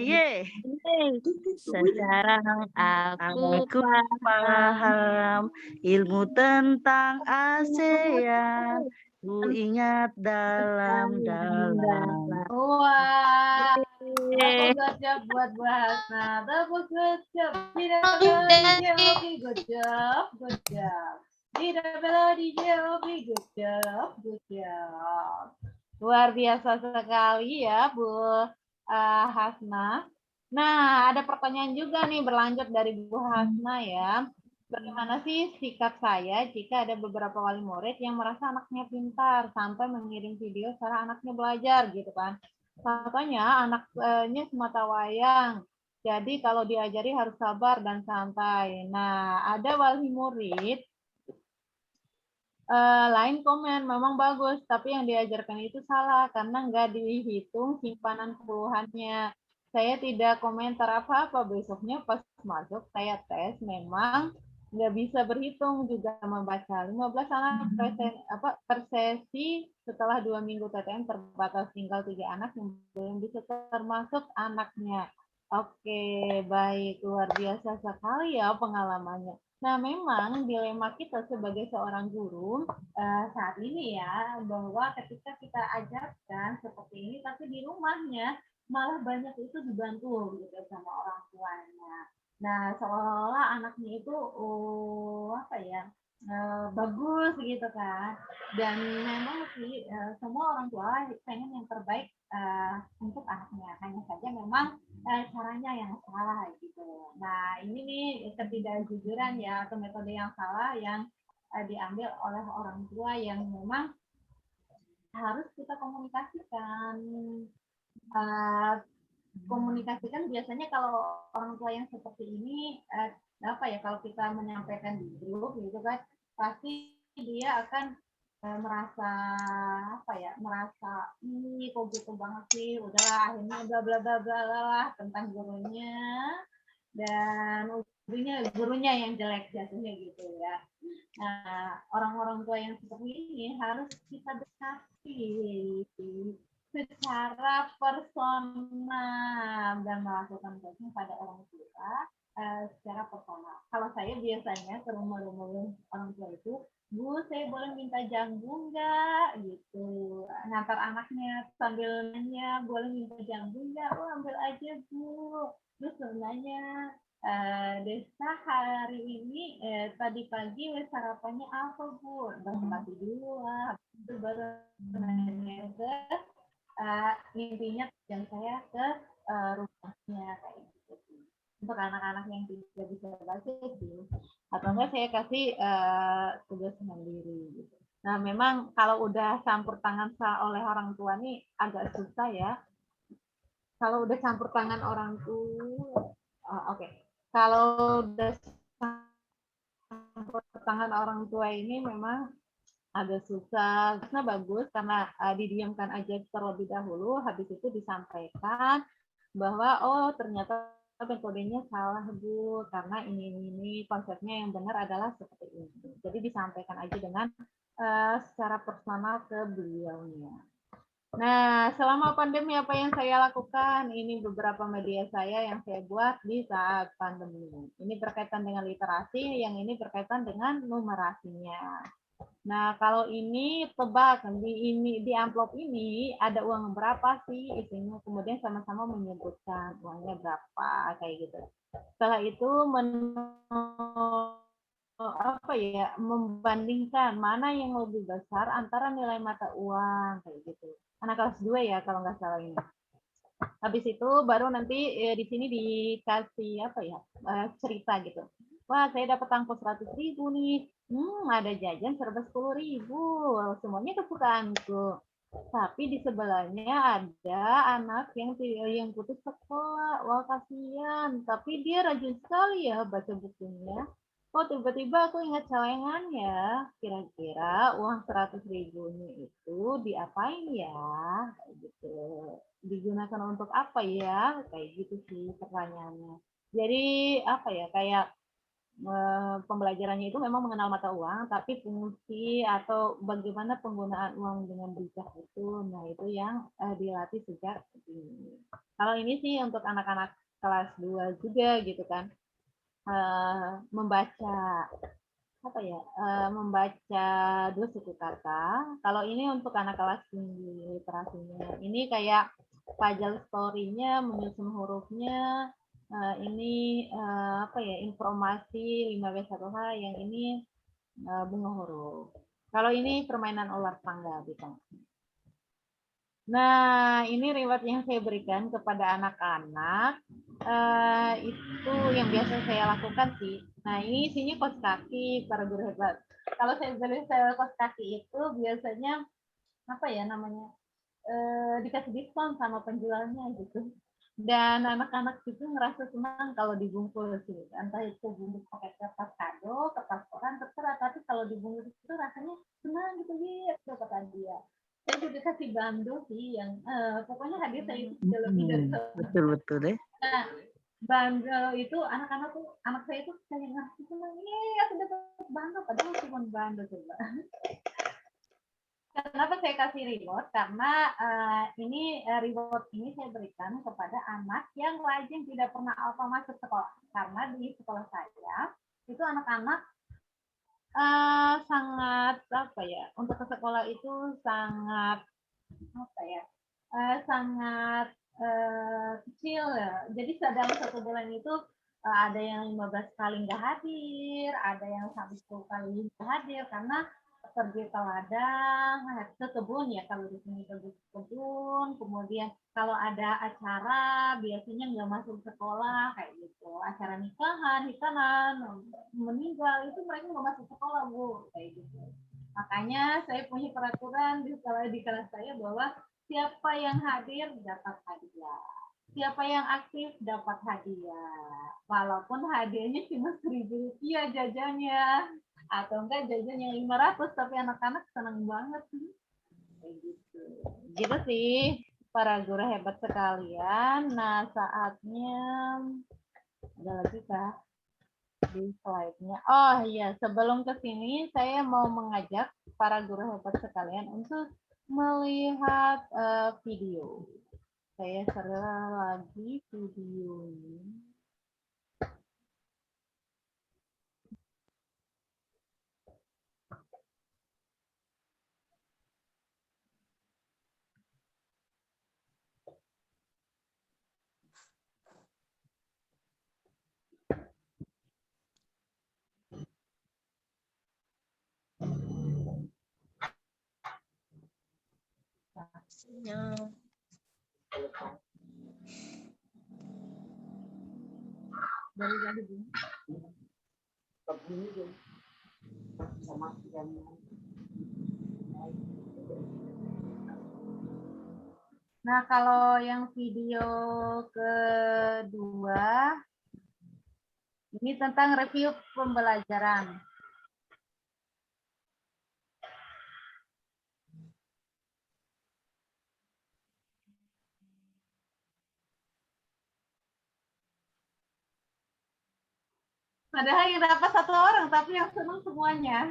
Sekarang aku paham ilmu tentang ASEAN. Ku ingat dalam-dalam. Wah, tepuk gocap buat Bu Hasna. Tepuk gocap. Tidak melodi Jovi, good job, good job. Tidak melodi Jovi, good job, good job. Luar biasa sekali ya Bu Hasna. Nah, ada pertanyaan juga nih berlanjut dari Bu Hasna ya. Bagaimana sih sikap saya jika ada beberapa wali murid yang merasa anaknya pintar sampai mengirim video cara anaknya belajar gitu kan? Contohnya anaknya semata wayang, jadi kalau diajari harus sabar dan santai. Nah, ada wali murid lain komen, memang bagus, tapi yang diajarkan itu salah karena nggak dihitung simpanan puluhannya. Saya tidak komentar apa-apa, besoknya pas masuk saya tes, memang nggak bisa berhitung juga membaca. 15 anak per sesi, setelah 2 minggu TTM terbatas tinggal 3 anak yang belum bisa termasuk anaknya. Oke, baik, luar biasa sekali ya pengalamannya. Nah, memang dilema kita sebagai seorang guru saat ini ya, bahwa ketika kita ajarkan seperti ini, tapi di rumahnya malah banyak itu dibantu gitu sama orang tuanya. Nah, seolah-olah anaknya itu bagus gitu kan. Dan memang sih semua orang tua pengen yang terbaik untuk anaknya. Hanya saja memang caranya yang salah gitu. Nah, ini nih ketidakjujuran ya atau metode yang salah yang diambil oleh orang tua yang memang harus kita komunikasikan. Komunikasikan biasanya kalau orang tua yang seperti ini kalau kita menyampaikan di grup gitu kan, pasti dia akan merasa ini kok gitu banget sih, udahlah akhirnya bla bla bla bla lah tentang gurunya, dan gurunya yang jelek jatuhnya gitu ya. Nah, orang-orang tua yang seperti ini harus kita dekati secara personal dan melakukan coaching pada orang tua secara personal. Kalau saya biasanya ke rumah-rumah orang tua itu, Bu, saya boleh minta jambu nggak? Gitu. Ngantar anaknya sambil nanya, boleh minta jambu nggak? Oh, ambil aja, Bu. Terus nanya, Desa hari ini tadi pagi sarapannya apa, Bu? Basa-basi dulu lah. Itu baru nanya ke intinya yang saya ke rumahnya kayak gitu. Untuk anak-anak yang tidak bisa baca sih, atau enggak saya kasih tugas mandiri gitu. Nah, memang kalau udah campur tangan oleh orang tua nih agak susah ya. Kalau udah campur tangan orang tua, oke. Kalau udah campur tangan orang tua ini memang agak susah. Karena bagus karena didiamkan aja terlebih dahulu, habis itu disampaikan bahwa oh ternyata metodenya salah, Bu, karena ini konsepnya yang benar adalah seperti ini. Jadi disampaikan aja dengan secara personal ke beliaunya. Nah, selama pandemi apa yang saya lakukan? Ini beberapa media saya yang saya buat di saat pandemi. Ini berkaitan dengan literasi, yang ini berkaitan dengan numerasinya. Nah, kalau ini tebak di amplop ini ada uang berapa sih isinya, kemudian sama-sama menyebutkan uangnya berapa kayak gitu. Setelah itu membandingkan mana yang lebih besar antara nilai mata uang kayak gitu. Anak kelas 2 ya kalau nggak salah ini. Habis itu baru nanti di sini dikasih cerita gitu. Wah, saya dapat angpau 100.000 nih. Ada jajan serba 10.000. Semuanya kesukaanku. Tapi di sebelahnya ada anak yang putus sekolah. Wah, kasihan. Tapi dia rajin sekali ya baca bukunya. Oh, tiba-tiba aku ingat celengannya. Kira-kira uang 100 ribunya itu diapain ya? Kayak gitu. Digunakan untuk apa ya? Kayak gitu sih pertanyaannya. Jadi apa ya? Kayak pembelajarannya itu memang mengenal mata uang, tapi fungsi atau bagaimana penggunaan uang dengan bijak itu, nah itu yang dilatih sejak ini. Kalau ini sih untuk anak-anak kelas 2 juga gitu kan, membaca apa ya, membaca dua suku kata. Kalau ini untuk anak kelas tinggi literasinya, ini kayak puzzle story-nya, menyusun hurufnya, ini apa ya, informasi 5W1H, yang ini bunga huruf. Kalau ini permainan ular tangga gitu. Nah, ini reward yang saya berikan kepada anak-anak itu yang biasa saya lakukan sih. Nah, ini isinya kos kaki para guru hebat. Kalau saya beli kos kaki itu biasanya apa ya namanya, dikasih diskon sama penjualnya gitu. Dan anak-anak itu ngerasa senang kalau dibungkus sih. Entah itu bungkus pakai kertas kado, kertas koran, terserah. Tapi kalau dibungkus itu rasanya senang gitu gitu kata dia. Saya juga kasih bando sih yang pokoknya hadiah saya itu sudah lebih dari Betul-betul deh. nah, bando itu anak-anak tuh, anak saya itu kayak ngerti senang, iya aku dapat bando, padahal cuma bando coba. Kenapa saya kasih reward? Karena ini reward ini saya berikan kepada anak yang rajin tidak pernah alfa masuk sekolah. Karena di sekolah saya itu anak-anak sangat apa ya, untuk ke sekolah itu sangat apa ya, sangat kecil ya. Jadi dalam satu bulan itu ada yang 15 kali nggak hadir, ada yang sampai 10 kali nggak hadir karena pergi ke ladang, ke kebun ya, kalau di sini pergi ke kebun, kemudian kalau ada acara biasanya nggak masuk sekolah kayak gitu, acara nikahan, meninggal itu mereka nggak masuk sekolah Bu, kayak gitu. Makanya saya punya peraturan di kelas saya bahwa siapa yang hadir dapat hadiah. Siapa yang aktif dapat hadiah. Walaupun hadiahnya cuma 1.000 rupiah jajannya. Atau enggak jajan yang 500, tapi anak-anak senang banget sih. Kayak gitu. Gitu sih para guru hebat sekalian. Nah, saatnya ada lagi kah di slide-nya? Oh iya, sebelum ke sini saya mau mengajak para guru hebat sekalian untuk melihat video. Saya share lagi videonya. Dari tadi Nah, kalau yang video kedua, ini tentang review pembelajaran. Padahal yang dapat 1 orang, tapi yang senang semuanya.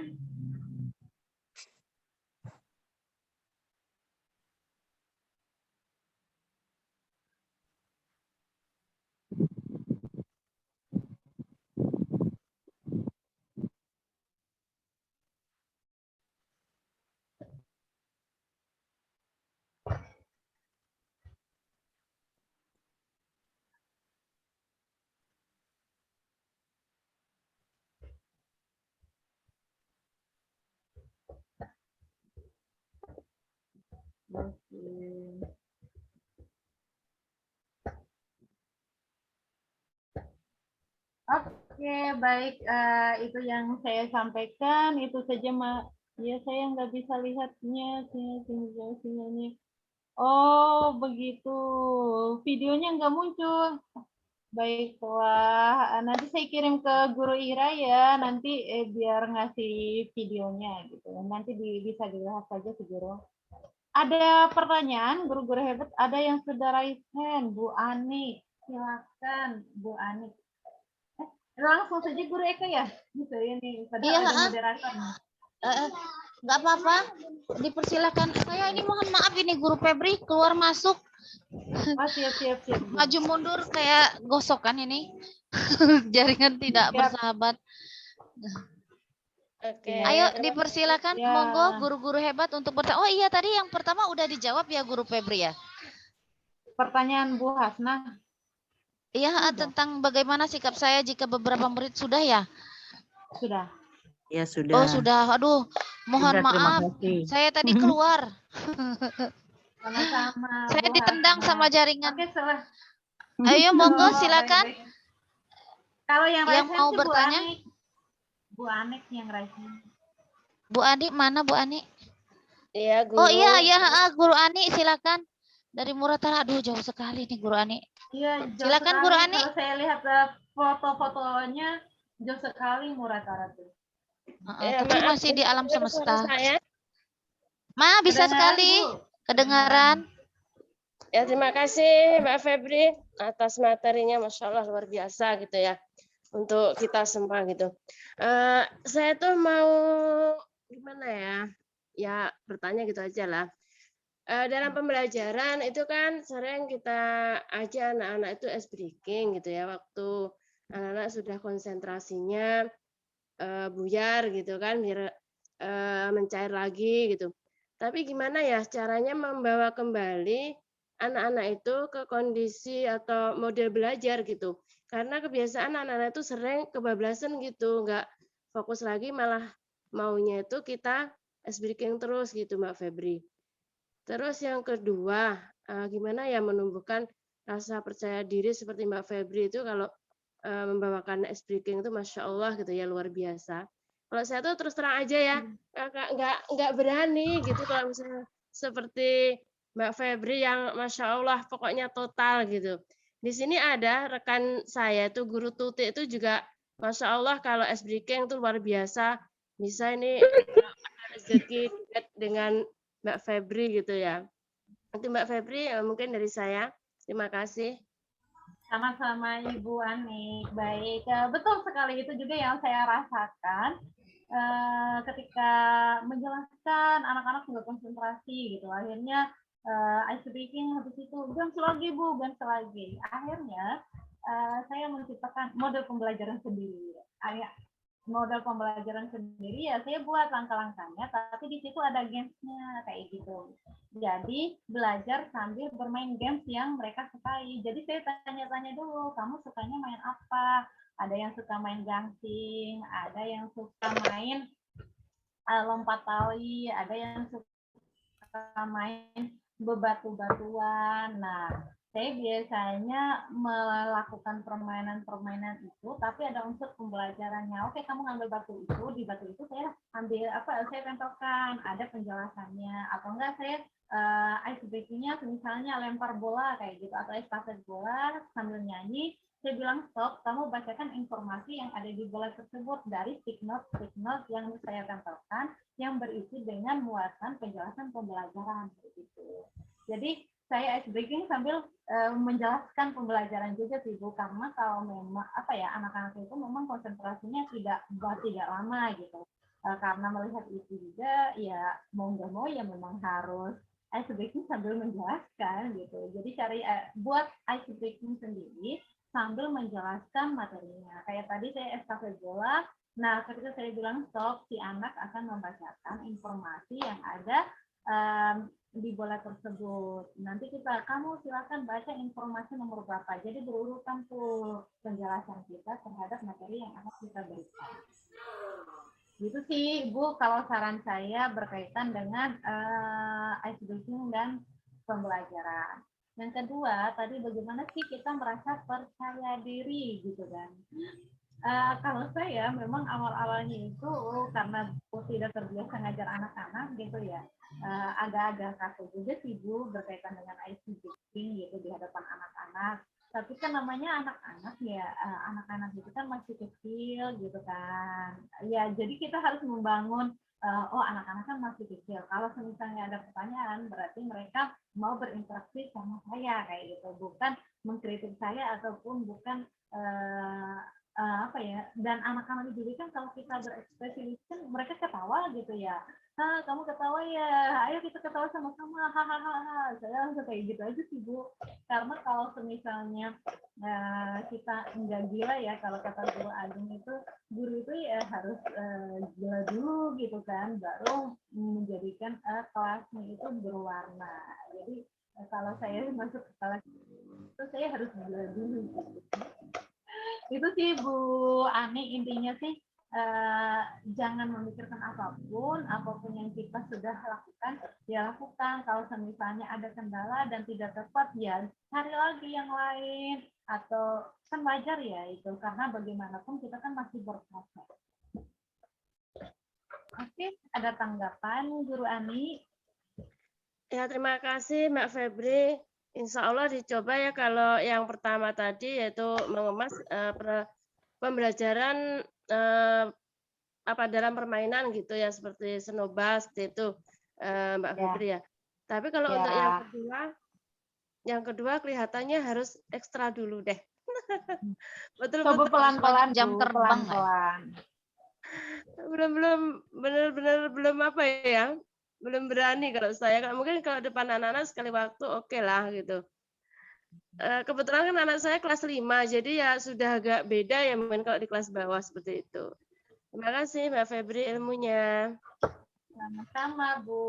Oke, baik. Itu yang saya sampaikan. Itu saja Iya, saya nggak bisa lihatnya, sinyalnya. Oh, begitu. Videonya nggak muncul. Baiklah, nanti saya kirim ke Guru Ira ya, nanti biar ngasih videonya gitu. Nanti bisa dilihat saja si Guru. Ada pertanyaan, guru-guru hebat, ada yang sudah raise hand, Bu Ani. Silakan, Bu Ani. Langsung saja Guru Eka ya? Gitu ini, padahal Iya, ada moderator. nggak apa-apa, dipersilakan. Saya ini mohon maaf ini Guru Febri keluar masuk, Oh, siap. Bu. maju mundur kayak gosokan ini. Jaringan tidak Siap. bersahabat. Oke. Ayo dipersilakan, Ya. monggo guru-guru hebat untuk bertanya. Oh iya, tadi yang pertama udah dijawab ya Guru Febri ya? Pertanyaan Bu Hasnah. Iya, Sudah. tentang bagaimana sikap saya jika beberapa murid sudah ya? Sudah. Ya sudah. Oh sudah, aduh, mohon Sudah, terima maaf, kasih. saya tadi keluar. Sama-sama. Saya Bu ditendang Hasnah. sama jaringan. Oke, salah. Ayo monggo Oh, silakan. baik. Kalau yang Yang raise mau hand sih bertanya? Bu Anik yang raise hand. Bu Ani, mana Bu Ani? Iya, Guru. Oh iya, Guru Ani silakan. Dari Muratara, aduh jauh sekali nih Guru Ani. Iya, jauh Silakan, sekali. Guru Ani. Kalau saya lihat foto-fotonya jauh sekali Muratara tuh. Tapi maaf, masih di alam dengar suara semesta. saya. Bisa Kedengaran, sekali. Bu. Kedengaran. Ya, terima kasih Mbak Febri atas materinya, Masya Allah luar biasa gitu ya untuk kita semua gitu. Saya tuh mau gimana ya? Ya bertanya gitu aja lah. Dalam pembelajaran itu kan sering kita aja anak-anak itu ice breaking gitu ya, waktu anak-anak sudah konsentrasinya buyar gitu kan, biar mencair lagi gitu. Tapi gimana ya caranya membawa kembali anak-anak itu ke kondisi atau model belajar gitu. Karena kebiasaan anak-anak itu sering kebablasan gitu, nggak fokus lagi, malah maunya itu kita ice breaking terus gitu Mbak Febri. Terus yang kedua, gimana ya menumbuhkan rasa percaya diri seperti Mbak Febri itu kalau membawakan ice breaking itu Masya Allah gitu ya, luar biasa. Kalau saya tuh terus terang aja ya, nggak berani gitu kalau misalnya seperti Mbak Febri yang Masya Allah pokoknya total gitu. Di sini ada rekan saya tuh Guru Tuti itu juga Masya Allah kalau ice breaking itu luar biasa. Bisa ini rezeki dengan Mbak Febri gitu ya. Itu Mbak Febri mungkin dari saya. Terima kasih. Sama-sama Ibu Anik. Baik, betul sekali itu juga yang saya rasakan ketika menjelaskan anak-anak nggak konsentrasi gitu. Akhirnya ice breaking habis itu ganti lagi Bu, ganti lagi. Akhirnya saya menciptakan model pembelajaran sendiri. Model pembelajaran sendiri ya saya buat langkah-langkahnya, tapi di situ ada gamesnya kayak gitu. Jadi belajar sambil bermain games yang mereka sukai. Jadi saya tanya-tanya dulu, kamu sukanya main apa? Ada yang suka main gangsing, ada yang suka main lompat tali, ada yang suka main bebatu-batuan. Nah, saya biasanya melakukan permainan-permainan itu, tapi ada unsur pembelajarannya. Oke, kamu ngambil batu itu, di batu itu saya ambil apa? Saya tempelkan, ada penjelasannya. Atau enggak saya ice breaking-nya misalnya lempar bola kayak gitu, atau estafet bola sambil nyanyi. Saya bilang stop, kamu bacakan informasi yang ada di bola tersebut dari stick note yang saya tempelkan, yang berisi dengan muatan penjelasan pembelajaran begitu. Jadi saya ice breaking sambil menjelaskan pembelajaran juga sih Bu, karena kalau memang apa ya anak-anak itu memang konsentrasinya tidak lama gitu. Karena melihat itu juga ya mau nggak mau ya memang harus ice breaking sambil menjelaskan gitu. Jadi cari buat ice breaking sendiri sambil menjelaskan materinya. Kayak tadi saya estafet bola. Nah, ketika saya bilang stop, si anak akan membacakan informasi yang ada di bola tersebut. Nanti kamu silakan baca informasi nomor berapa. Jadi berurutan tuh penjelasan kita terhadap materi yang akan kita berikan. Gitu sih, Bu, kalau saran saya berkaitan dengan ice breaking dan pembelajaran. Yang kedua, tadi bagaimana sih kita merasa percaya diri gitu kan. Kalau saya memang awal-awalnya itu karena tidak terbiasa ngajar anak-anak gitu ya, agak-agak kaku juga sih Bu berkaitan dengan ICT gitu di hadapan anak-anak. Tapi kan namanya anak-anak ya, anak-anak itu kan masih kecil gitu kan. Ya jadi kita harus membangun, oh anak-anak kan masih kecil. Kalau misalnya ada pertanyaan berarti mereka mau berinteraksi sama saya kayak gitu, bukan mengkritik saya ataupun bukan apa ya, dan anak-anak juga kan kalau kita berekspresi kan mereka ketawa gitu ya, kamu ketawa ya, ayo kita ketawa sama-sama, hahaha. Saya langsung kayak gitu aja sih Bu, karena kalau misalnya kita nggak gila ya, kalau kata Guru Agung itu, guru itu ya harus gila dulu gitu kan, baru menjadikan kelasnya itu berwarna. Jadi kalau saya masuk ke kelas itu saya harus gila dulu. Itu sih Bu Ani, intinya sih jangan memikirkan apapun yang kita sudah lakukan, ya lakukan. Kalau misalnya ada kendala dan tidak tepat, ya cari lagi yang lain, atau kan wajar ya itu, karena bagaimanapun kita kan masih berproses. Oke, ada tanggapan Guru Ani? Ya, terima kasih Mbak Febri. Insya Allah dicoba ya kalau yang pertama tadi yaitu mengemas pembelajaran apa dalam permainan gitu ya, seperti snowball seperti itu Mbak Febri ya. Tapi kalau untuk yang kedua kelihatannya harus ekstra dulu deh. Betul-betul pelan-pelan jam terbang. Benar-benar belum apa ya, belum berani kalau saya. Mungkin kalau depan anak-anak sekali waktu oke lah gitu. Kebetulan kan anak saya kelas 5, jadi ya sudah agak beda ya mungkin kalau di kelas bawah seperti itu. Terima kasih Mbak Febri ilmunya. Sama-sama Bu.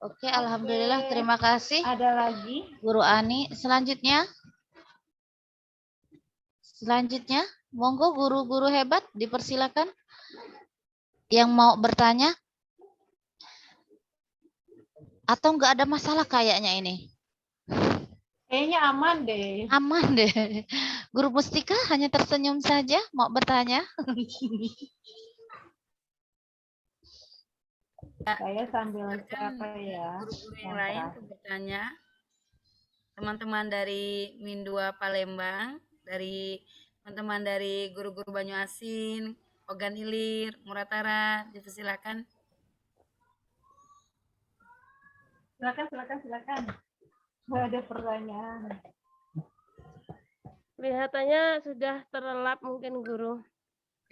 Oke, alhamdulillah, terima kasih. Ada lagi Guru Ani. Selanjutnya, monggo guru-guru hebat dipersilakan yang mau bertanya. Atau enggak ada masalah kayaknya ini? Kayaknya aman deh. Aman deh. Guru Mustika hanya tersenyum saja mau bertanya. Saya sambil siapa ya? Guru-guru yang lain bertanya. Teman-teman dari Min 2 Palembang, dari teman-teman dari guru-guru Banyuasin, Ogan Ilir, Muratara, dipersilakan. Silakan. Ada pertanyaan. Kelihatannya sudah terlelap mungkin guru.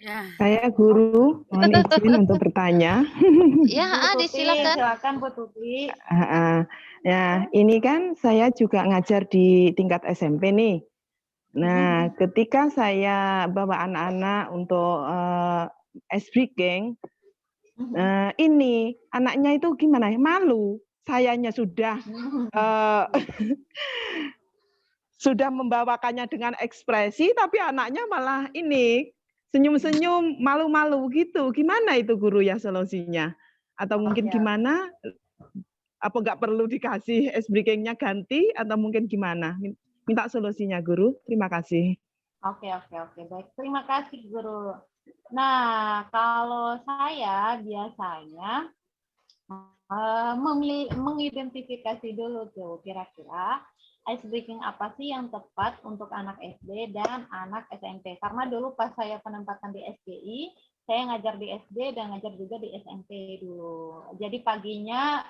Ya. Saya guru, mohon izin untuk bertanya. Ya, silakan. Silakan Bu Tuti. Ya, ini kan saya juga ngajar di tingkat SMP nih. Nah, ketika saya bawa anak-anak untuk ice breaking, ini anaknya itu gimana ya? Malu. Sayanya sudah sudah membawakannya dengan ekspresi, tapi anaknya malah ini senyum-senyum, malu-malu gitu. Gimana itu guru ya solusinya? Atau mungkin gimana? Apa nggak perlu dikasih ice breaking-nya ganti atau mungkin gimana? Minta solusinya guru. Terima kasih. Oke. Baik, terima kasih guru. Nah, kalau saya biasanya mengidentifikasi dulu tuh kira-kira ice breaking apa sih yang tepat untuk anak SD dan anak SMP. Karena dulu pas saya penempatan di SGI, saya ngajar di SD dan ngajar juga di SMP dulu. Jadi paginya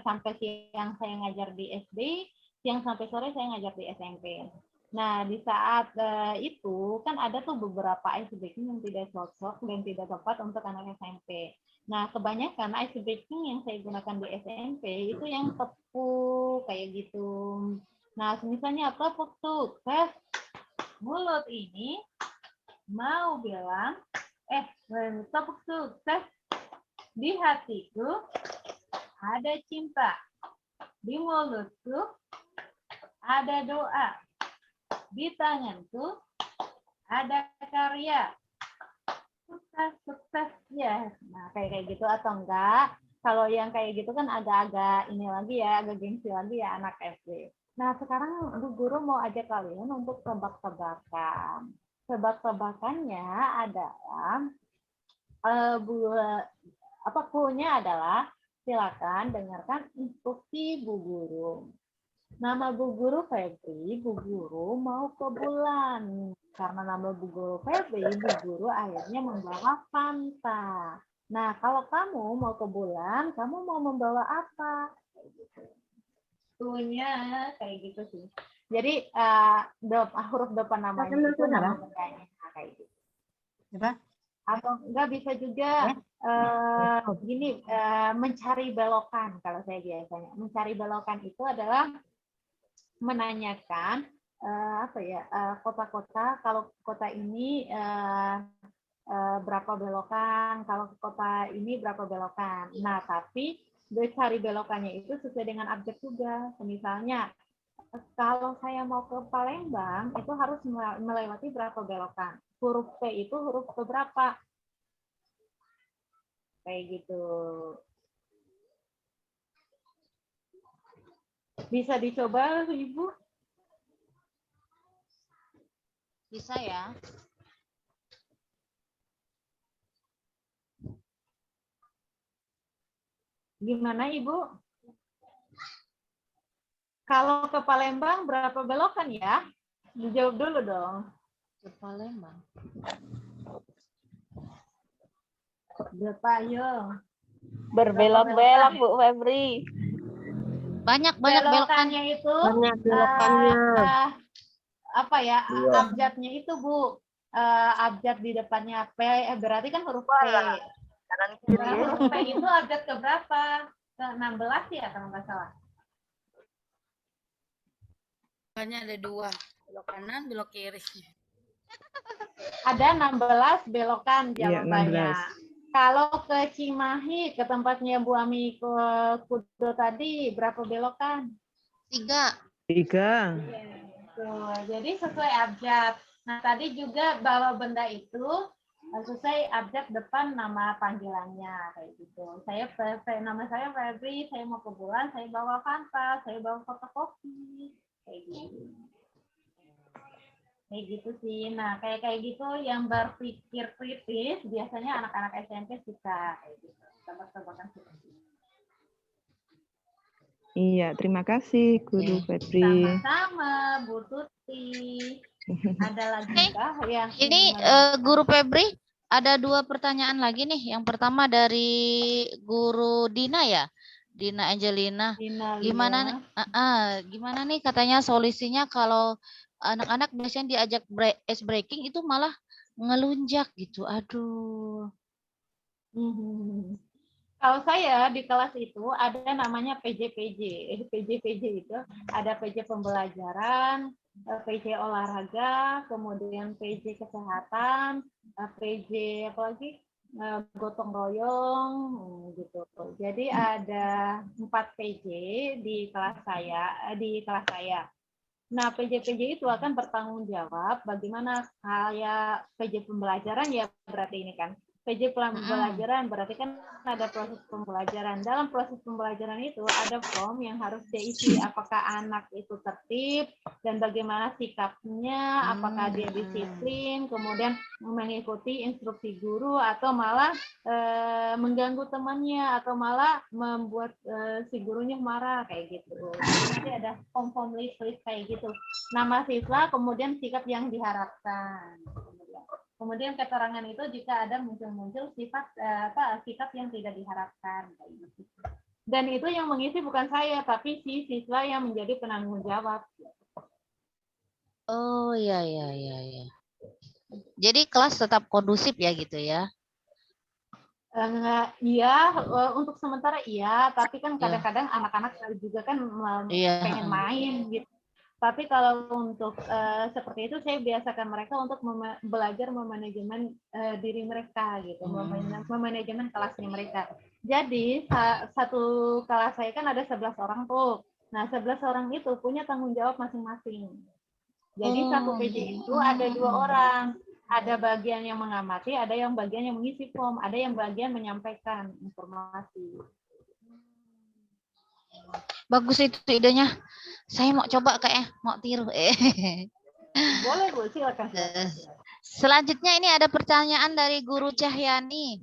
sampai siang saya ngajar di SD, siang sampai sore saya ngajar di SMP. Nah, di saat itu kan ada tuh beberapa ice breaking yang tidak cocok dan tidak tepat untuk anak SMP. Nah, kebanyakan ice breaking yang saya gunakan di SMP itu yang tepuk kayak gitu. Nah, misalnya tepuk tuh, tes mulut ini mau bilang, tepuk tuh, tes di hatiku ada cinta, di mulutku ada doa, di tanganku ada karya. Sukses ya. Nah, kayak gitu atau enggak? Kalau yang kayak gitu kan agak-agak ini lagi ya, agak gengsi lagi ya anak SD. Nah, sekarang Bu Guru mau ajak kalian untuk tebak-tebakan. tebak-tebakannya adalah clue-nya adalah silakan dengarkan instruksi Bu Guru. Nama Bu Guru Febri, Bu Guru mau ke bulan. Karena nama Bu Guru Febri, Bu Guru akhirnya membawa Fanta. Nah, kalau kamu mau ke bulan, kamu mau membawa apa? Clue-nya kayak gitu sih. Jadi huruf depan namanya itu nama bendanya kayak gitu. Atau enggak bisa juga gini, mencari belokan kalau saya biasanya. Mencari belokan itu adalah menanyakan kota-kota, kalau kota ini berapa belokan, kalau kota ini berapa belokan. Nah, tapi cari belokannya itu sesuai dengan objek juga. Misalnya, kalau saya mau ke Palembang, itu harus melewati berapa belokan. Huruf P itu huruf keberapa? Kayak gitu. Bisa dicoba, Ibu? Bisa ya. Gimana, Ibu? Kalau ke Palembang berapa belokan ya? Dijawab dulu dong. Ke Palembang. Berapa, ayo? Berbelok-belok Bu Febri. Banyak belokan. Belokannya itu Banyak belokannya. Abjadnya itu, Bu. Abjad di depannya P, berarti kan huruf P. Kanan kiri. Nah, huruf P itu abjad ke berapa? Ke 16 ya, kalau nggak salah. Hanya ada 2, belok kanan, belok kiri. Ada 16 belokan Iya, jawabannya. 16. Kalau ke Cimahi, ke tempatnya Bu Ami ke Kudo tadi, berapa belokan? 3. 3. Tuh, jadi sesuai abjad. Nah, tadi juga bawa benda itu sesuai abjad depan nama panggilannya kayak gitu. Nama saya Febri, saya mau ke bulan, saya bawa Fanta, saya bawa fotokopi kayak gitu. Kayak gitu sih. Nah, kayak gitu yang berpikir kritis biasanya anak-anak SMP suka kayak gitu. Tebak-tebakan seperti itu. Iya, terima kasih Guru Febri. Sama-sama, Bu Tuti. Ada lagi kah yang Ini Guru Febri, ada 2 pertanyaan lagi nih. Yang pertama dari Guru Dina ya, Dina Angelina. Gimana nih katanya solusinya kalau anak-anak biasanya diajak ice breaking itu malah ngelunjak gitu. Aduh. Kalau saya di kelas itu ada namanya PJ-PJ. PJ-PJ itu ada PJ pembelajaran, PJ olahraga, kemudian PJ kesehatan, PJ apa lagi? Gotong royong gitu. Jadi ada 4 PJ di kelas saya. Nah, PJ-PJ itu akan bertanggung jawab bagaimana kayak PJ pembelajaran ya berarti ini kan. PJ pembelajaran berarti kan ada proses pembelajaran. Dalam proses pembelajaran itu ada form yang harus diisi apakah anak itu tertib dan bagaimana sikapnya, apakah dia disiplin, kemudian mengikuti instruksi guru atau malah mengganggu temannya atau malah membuat si gurunya marah kayak gitu. Jadi ada form list kayak gitu. Nama siswa kemudian sikap yang diharapkan. Kemudian keterangan itu jika ada muncul sikap yang tidak diharapkan. Dan itu yang mengisi bukan saya, tapi si siswa yang menjadi penanggung jawab. Oh iya. Jadi kelas tetap kondusif ya gitu ya? Iya, untuk sementara iya, tapi kan kadang-kadang anak-anak juga kan pengen main gitu. Tapi kalau untuk seperti itu saya biasakan mereka untuk belajar memanajemen diri mereka gitu, memanajemen kelasnya mereka. Jadi satu kelas saya kan ada 11 orang tuh. Nah, 11 orang itu punya tanggung jawab masing-masing. Jadi satu PJ itu ada 2 orang. Ada bagian yang mengamati, ada yang bagian yang mengisi form, ada yang bagian menyampaikan informasi. Bagus itu idenya. Saya mau coba mau tiru. Boleh Bu, silakan. Selanjutnya ini ada pertanyaan dari Guru Cahyani.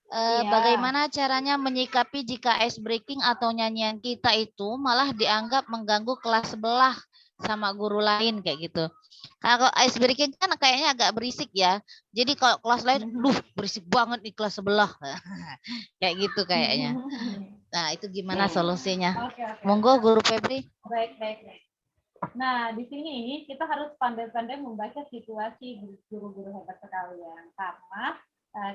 Iya. Bagaimana caranya menyikapi jika ice breaking atau nyanyian kita itu malah dianggap mengganggu kelas sebelah sama guru lain kayak gitu. Kalau ice breaking kan kayaknya agak berisik ya. Jadi kalau kelas lain, berisik banget di kelas sebelah. Kayak gitu kayaknya. Nah, itu gimana solusinya? Oke, oke. Monggo Guru Febri. Baik. Nah, di sini kita harus pandai-pandai membaca situasi guru-guru hebat sekalian. Karena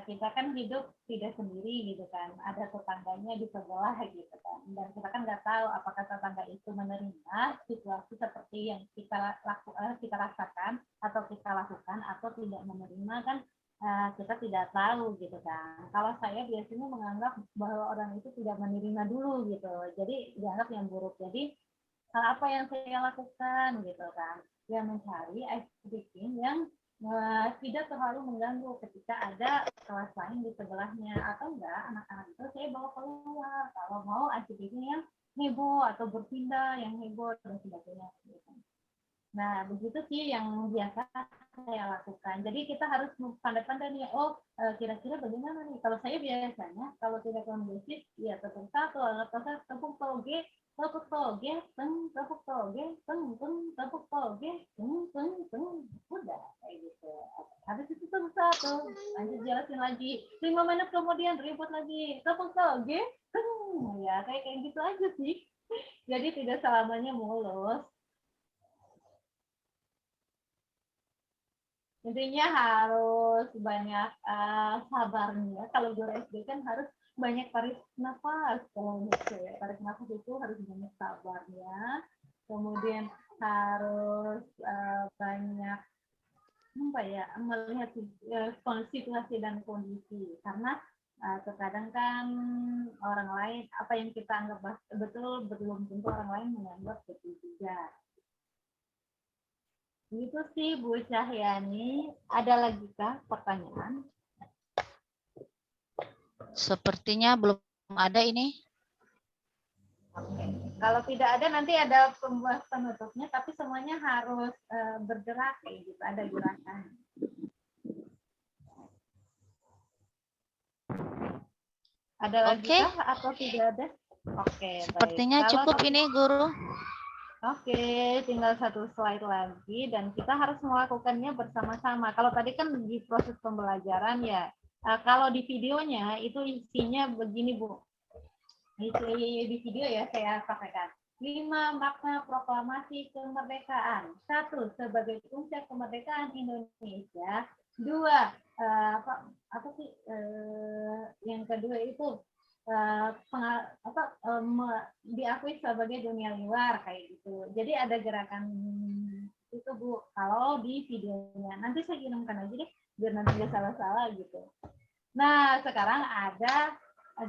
kita kan hidup tidak sendiri gitu kan. Ada tetangganya di sebelah gitu kan. Dan kita kan nggak tahu apakah tetangga itu menerima situasi seperti yang kita rasakan atau kita lakukan atau tidak menerima kan. Kita tidak tahu gitu kan. Kalau saya biasanya menganggap bahwa orang itu tidak menerima dulu gitu. Jadi dianggap yang buruk. Jadi apa yang saya lakukan gitu kan? Ya mencari ice breaking yang tidak terlalu mengganggu ketika ada kelas lain di sebelahnya atau enggak anak-anak itu saya bawa keluar kalau mau ice breaking yang heboh atau berpindah yang heboh dan sebagainya. Nah, begitu sih yang biasa saya lakukan. Jadi kita harus pandai-pandai nih, kira-kira bagaimana nih? Kalau saya biasanya, kalau tidak kondusif, ya tepuk satu, tepuk toge, tepuk toge, tepuk toge, tepuk toge, udah kayak gitu. Habis itu tepuk satu, lanjut jelasin lagi. 5 menit kemudian ribut lagi, tepuk toge, ya kayak gitu aja sih. Jadi tidak selamanya mulus. Intinya harus banyak sabarnya. Kalau guru SD kan harus banyak tarik nafas. Kalau saya tarik nafas itu harus banyak sabarnya. Kemudian harus banyak melihat situasi dan kondisi. Karena terkadang kan orang lain apa yang kita anggap betul belum tentu orang lain menganggap betul juga. Itu sih Bu Cahyani. Ada lagi kah pertanyaan? Sepertinya belum ada ini. Oke. Kalau tidak ada nanti ada pembuat penutupnya, tapi semuanya harus bergerak kayak gitu, ada gerakan. Ada lagi kah atau tidak ada? Oke, sepertinya baik. Cukup ini Guru. Oke, tinggal satu slide lagi dan kita harus melakukannya bersama-sama. Kalau tadi kan di proses pembelajaran ya, kalau di videonya itu isinya begini Bu. Isi di video ya saya sampaikan. 5 makna proklamasi kemerdekaan. 1 sebagai puncak kemerdekaan Indonesia. 2 yang kedua itu diakui sebagai dunia luar kayak gitu. Jadi ada gerakan itu Bu. Kalau di videonya nanti saya kirimkan aja deh biar nanti nggak salah-salah gitu. Nah sekarang ada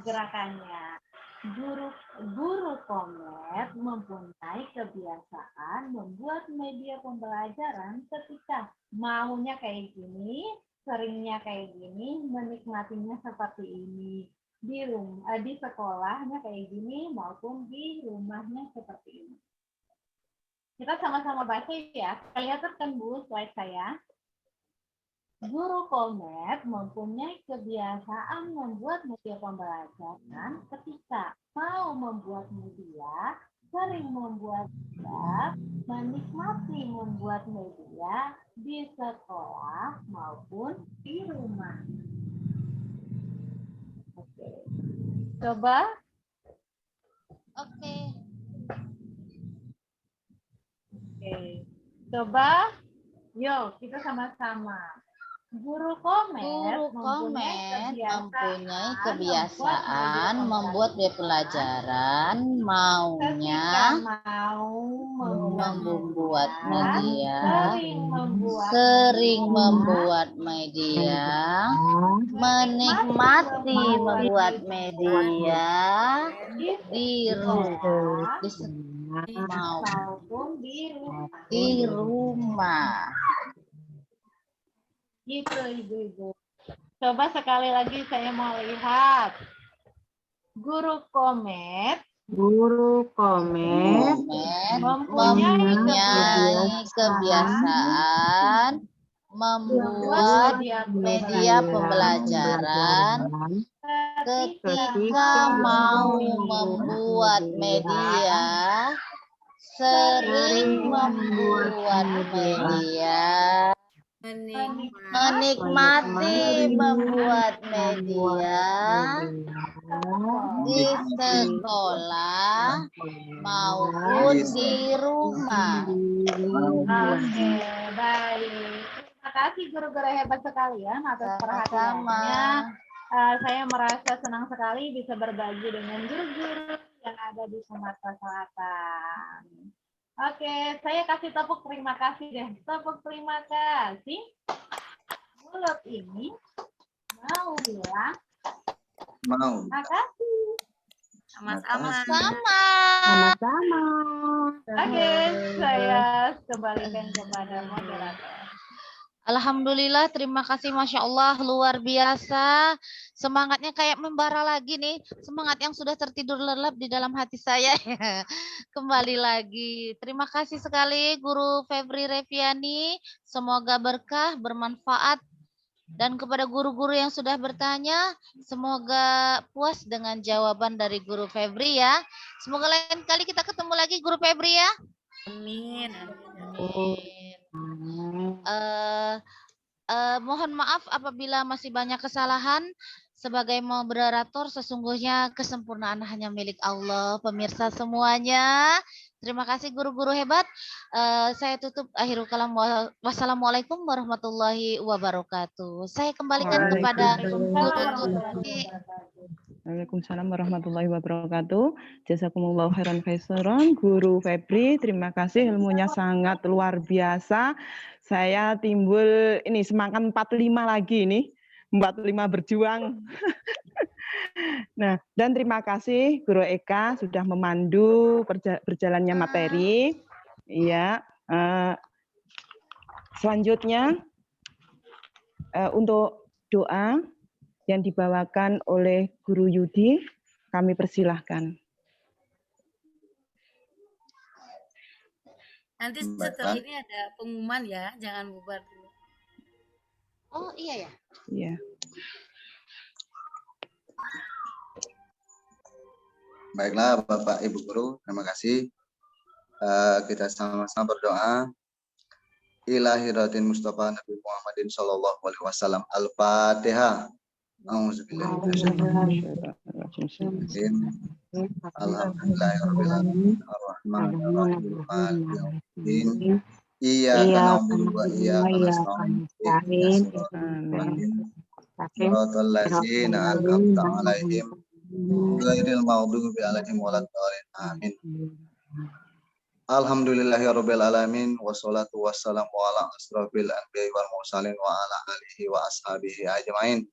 gerakannya. Guru Komet mempunyai kebiasaan membuat media pembelajaran ketika maunya kayak gini, seringnya kayak gini, menikmatinya seperti ini. Di sekolahnya kayak gini maupun di rumahnya seperti ini. Kita sama-sama baca ya. Kelihatan kan Bu slide saya? Guru Komet mempunyai kebiasaan membuat media pembelajaran ketika mau membuat media, sering membuat media, menikmati membuat media di sekolah maupun di rumah. Oke. Coba. Oke. Coba. Yuk, kita sama-sama. Guru Komet mempunyai kebiasaan membuat media pelajaran maunya membuat media, sering membuat media, menikmati membuat media di rumah maupun di rumah. Gitu Ibu-ibu. Coba sekali lagi saya mau lihat. Guru Komet mempunyai kebiasaan membuat media pembelajaran. Ketika mau membuat media, sering membuat media, menikmati membuat media di sekolah maupun di rumah. Oke, baik. Terima kasih guru-guru hebat sekalian atas perhatiannya. Saya merasa senang sekali bisa berbagi dengan guru-guru yang ada di Sumatera Selatan. Oke, saya kasih tepuk terima kasih deh. Tepuk terima kasih. Mulut ini mau bilang makasih. Sama-sama. Oke, saya kembalikan kepada moderator. Alhamdulillah, terima kasih, Masya Allah, luar biasa. Semangatnya kayak membara lagi nih, semangat yang sudah tertidur lelap di dalam hati saya. Kembali lagi. Terima kasih sekali Guru Febri Reviani, semoga berkah, bermanfaat. Dan kepada guru-guru yang sudah bertanya, semoga puas dengan jawaban dari Guru Febri ya. Semoga lain kali kita ketemu lagi Guru Febri ya. Amin. Mohon maaf apabila masih banyak kesalahan. Sebagai moderator, sesungguhnya kesempurnaan hanya milik Allah. Pemirsa semuanya, terima kasih guru-guru hebat. Saya tutup akhirul kalam. Wassalamualaikum warahmatullahi wabarakatuh. Saya kembalikan kepada guru. Waalaikumsalam warahmatullahi wabarakatuh. Jazakumullah khairan khairan. Guru Febri, terima kasih, ilmunya sangat luar biasa. Saya timbul ini semangat 45 lagi ini. 45 berjuang. Nah, dan terima kasih Guru Eka sudah memandu berjalannya materi. Iya. Selanjutnya untuk doa yang dibawakan oleh Guru Yudi, kami persilahkan. Nanti setelah ini ada pengumuman ya, jangan bubar dulu. Oh iya ya. Iya. Baiklah Bapak Ibu Guru, terima kasih. Kita sama-sama berdoa. Ilahiratin Mustafa Nabi Muhammadin Sallallahu Alaihi Wasallam. Al-Fatihah. Alhamdulillahirrahmanirrahim. Ar-Rahmanirrahim. Iyyaka na'budu wa iyyaka nasta'in. Shiratal ladzina an'amta 'alaihim ghairil maghdubi 'alaihim waladdallin. Amin. Alhamdulillahirabbil alamin wassalatu wassalamu ala asrofil anbiya'i wal mursalin wa ala alihi wa ashabihi ajmain.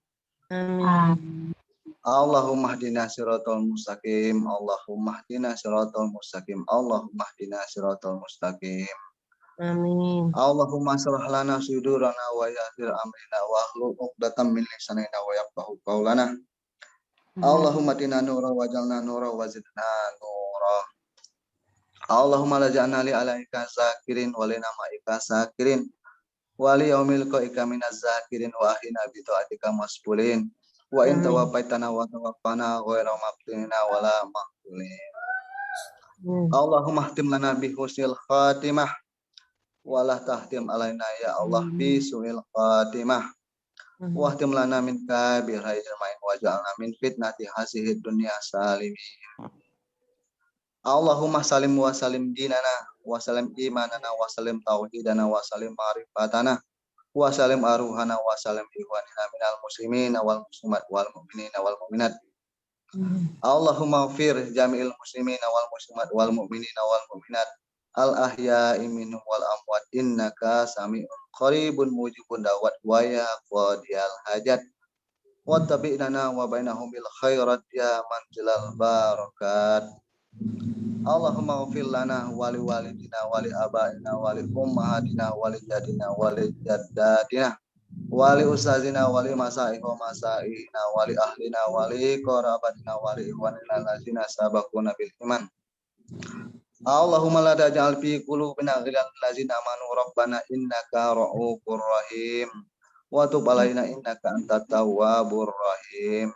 Amin. Allahumma hdina siratal mustaqim. Allahumma hdina siratal mustaqim. Allahumma hdina siratal mustaqim. Amin. Allahumma shrah lana sudurana wa yassir amrina wa hlul 'uqdatam min lisanina wa yafqahu qawlana. Allahumma tina nura wa jalna nura wa zidna nura. Allahumma laja'na li alaika zakirin wa lina ma'ika sakirin wa li yaumil qaika minaz zakirin wa ahina bi ta'atika masbulin wa in tawaffaitana wa tawaffana ghaira maftinina wa la maqtulin. Allahumma htim lana bi husnil khatimah wa la tahtim alaina ya Allah bi su'il khatimah wa htim lana min kabir haidil main wa ja'alna min fitnati hasihid dunya salimin. Allahumma salim wa salim dinana wa salim imanana wa salim tauhidana wa salim ma'rifatana wa salim aruhana wa salim ikhwanina minal muslimin wal muslimat wal mu'minina wal mu'minat. Allahumma ghfir jami'il muslimina wal muslimat wal mu'minina wal mu'minat al ahya'i minhum wal amwat innaka sami'un qaribun mujibun da'wat wa ya qadiyal hajat wa tabi'nana wa bainahum bil khairat ya manzilal barakat. Allahumma ghfir lana wa li walidina wa li abaina wa li ummahatina wa li jadina wa li jaddatina wa li ustazina wa li masaih wa masaihina wa li ahlina wa li qarabatina wa li ikhwanina allazina sabaquna bil iman Allahumma la taj'al fi qulubina ghillan lil ladzina amanu rabbana innaka ra'ufur rahim wa tub alaina innaka antat tawwabur rahim.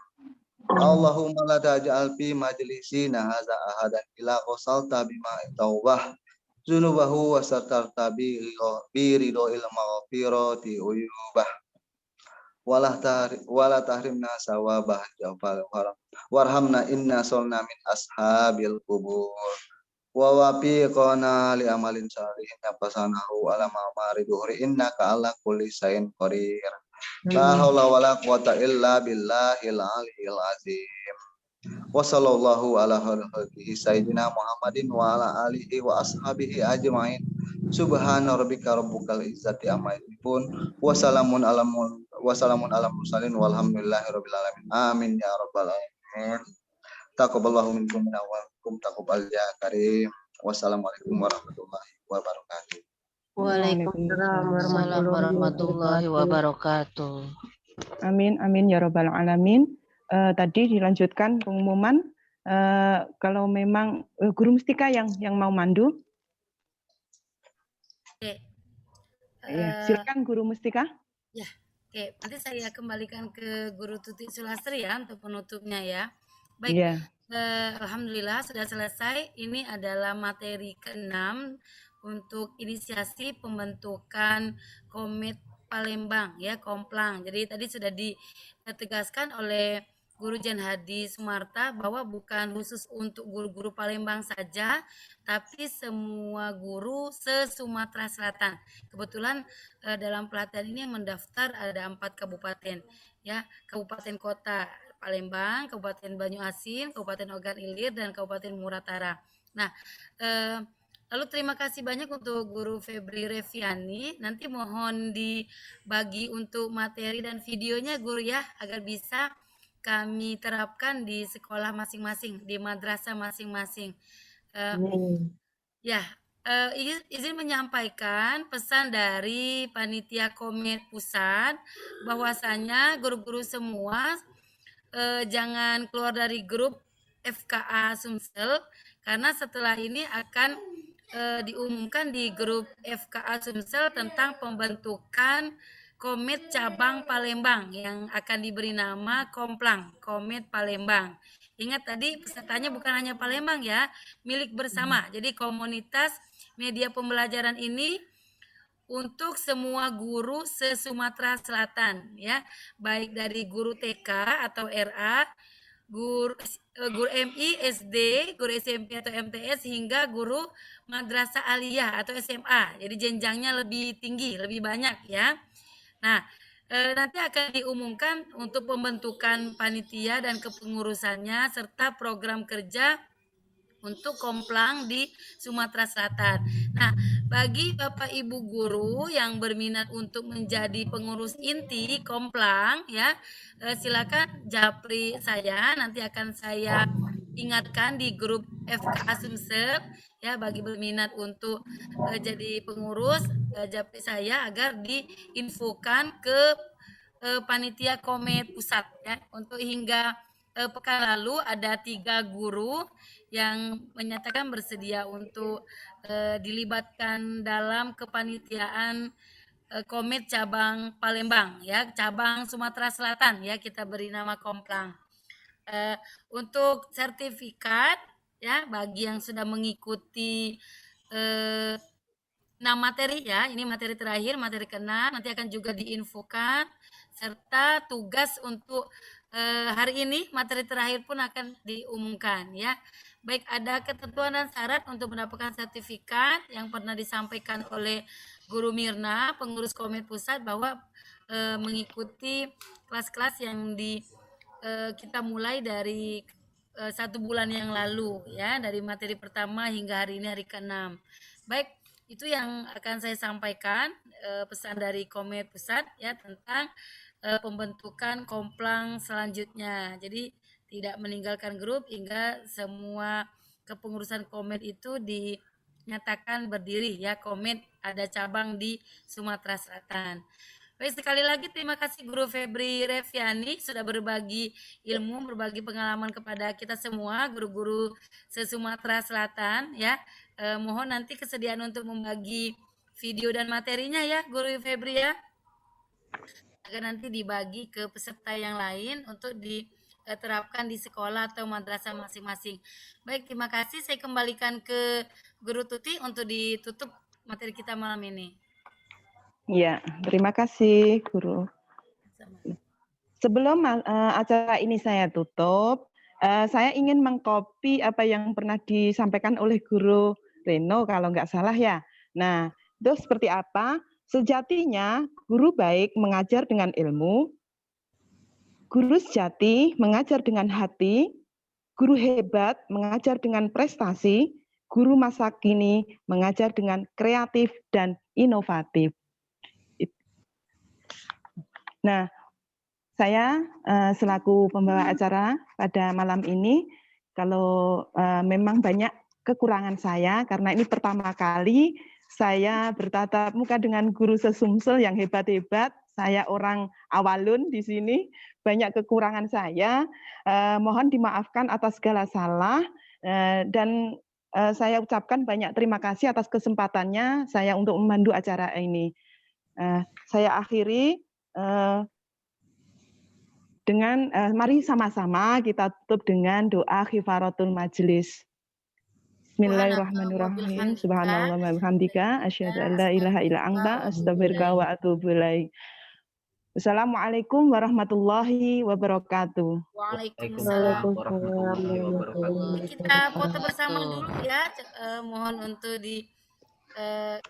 Allahumma la taj'al fi majlisina hadza ahadan ila qasalta bima taubah zunubahu wa satarta bi ridhoil maghfirati uyubah wala tahrimna sawabah jafal warhamna inna solna min ashabil kubur wa wafiqona li amalin salihin nafasanahu ala ma'mari duhri innaka ala kulli sayin qadir la haula wala quwata illa billahil aliyil azim wa sallallahu ala khalqihi sayyidina Muhammadin wa ala alihi wa ashabihi ajmain subhana rabbika rabbil izzati amma yasifun wa salamun ala mursalin walhamdulillahi rabbil alamin amin ya rabbal alamin. Taqabbalallahu minkum wa minkum taqabbal ya karim. Wassalamualaikum warahmatullahi wabarakatuh. Waalaikumsalam warahmatullahi wabarakatuh. Amin, amin ya robbal alamin. Tadi dilanjutkan pengumuman. Kalau memang guru mustika yang mau mandu. Oke. Ya, silakan guru mustika. Ya, oke. Nanti saya kembalikan ke Guru Tuti Sulastri ya untuk penutupnya ya. Baik. Ya. Alhamdulillah sudah selesai. Ini adalah materi ke-6 untuk inisiasi pembentukan Komit Palembang ya, Komplang. Jadi tadi sudah ditegaskan oleh Guru Jan Hadi Sumarta bahwa bukan khusus untuk guru-guru Palembang saja, tapi semua guru se-Sumatera Selatan. Kebetulan dalam pelatihan ini yang mendaftar ada 4 kabupaten ya, kabupaten kota Palembang, Kabupaten Banyuasin, Kabupaten Ogan Ilir, dan Kabupaten Muratara. Nah, lalu terima kasih banyak untuk Guru Febri Reviani. Nanti mohon dibagi untuk materi dan videonya Guru ya, agar bisa kami terapkan di sekolah masing-masing, di madrasah masing-masing. Ya, izin menyampaikan pesan dari Panitia Komit Pusat, bahwasanya guru-guru semua jangan keluar dari grup FKA Sumsel, karena setelah ini akan diumumkan di grup FKA Sumsel tentang pembentukan Komit Cabang Palembang yang akan diberi nama Komplang, Komit Palembang. Ingat tadi pesertanya bukan hanya Palembang ya, milik bersama. Jadi komunitas media pembelajaran ini untuk semua guru se-Sumatera Selatan ya, baik dari guru TK atau RA, guru MI, SD, guru SMP atau MTS, hingga guru madrasah aliyah atau SMA. Jadi jenjangnya lebih tinggi, lebih banyak ya. Nah, nanti akan diumumkan untuk pembentukan panitia dan kepengurusannya serta program kerja untuk Komplang di Sumatera Selatan. Nah, bagi Bapak Ibu guru yang berminat untuk menjadi pengurus inti Komplang ya, silakan japri saya, nanti akan saya ingatkan di grup FKA Sumsel ya, bagi berminat untuk jadi pengurus, japri saya agar diinfokan ke panitia Komit Pusat ya. Untuk hingga pekan lalu ada 3 guru yang menyatakan bersedia untuk dilibatkan dalam kepanitiaan Komit Cabang Palembang ya, cabang Sumatera Selatan ya, kita beri nama Komplang. Untuk sertifikat ya, bagi yang sudah mengikuti 6 materi ya, ini materi terakhir, materi ke-6, nanti akan juga diinfokan, serta tugas untuk hari ini materi terakhir pun akan diumumkan ya. Baik, ada ketentuan dan syarat untuk mendapatkan sertifikat yang pernah disampaikan oleh Guru Mirna, pengurus Komit Pusat, bahwa mengikuti kelas-kelas yang kita mulai dari 1 bulan yang lalu ya, dari materi pertama hingga hari ini hari ke-6. Baik, itu yang akan saya sampaikan pesan dari Komit Pusat ya, tentang pembentukan Komplang selanjutnya. Jadi tidak meninggalkan grup hingga semua kepengurusan Komit itu dinyatakan berdiri ya, Komit ada cabang di Sumatera Selatan. Baik, sekali lagi terima kasih Guru Febri Reviani sudah berbagi ilmu, berbagi pengalaman kepada kita semua, guru-guru se-Sumatera Selatan ya. Mohon nanti kesediaan untuk membagi video dan materinya ya Guru Febri ya. Agar nanti dibagi ke peserta yang lain untuk diterapkan di sekolah atau madrasah masing-masing. Baik, terima kasih. Saya kembalikan ke Guru Tuti untuk ditutup materi kita malam ini. Ya, terima kasih Guru. Sebelum acara ini saya tutup, saya ingin mengcopy apa yang pernah disampaikan oleh Guru Reno kalau nggak salah ya. Nah, itu seperti apa? Sejatinya guru baik mengajar dengan ilmu, guru sejati mengajar dengan hati, guru hebat mengajar dengan prestasi, guru masa kini mengajar dengan kreatif dan inovatif. Nah, saya selaku pembawa acara pada malam ini, kalau memang banyak kekurangan saya, karena ini pertama kali saya bertatap muka dengan guru sesumsel yang hebat-hebat, saya orang awalun di sini, banyak kekurangan saya, mohon dimaafkan atas segala salah, dan saya ucapkan banyak terima kasih atas kesempatannya saya untuk memandu acara ini. Saya akhiri dengan mari sama-sama kita tutup dengan doa khifaratul majelis. Bismillahirrahmanirrahim. Subhanallah wa bihamdika asyhadu an la ilaha illa anta astaghfiruka wa atubu ilaik. Wassalamualaikum warahmatullahi wabarakatuh. Waalaikumsalam warahmatullahi wabarakatuh. Kita foto bersama dulu ya. Mohon untuk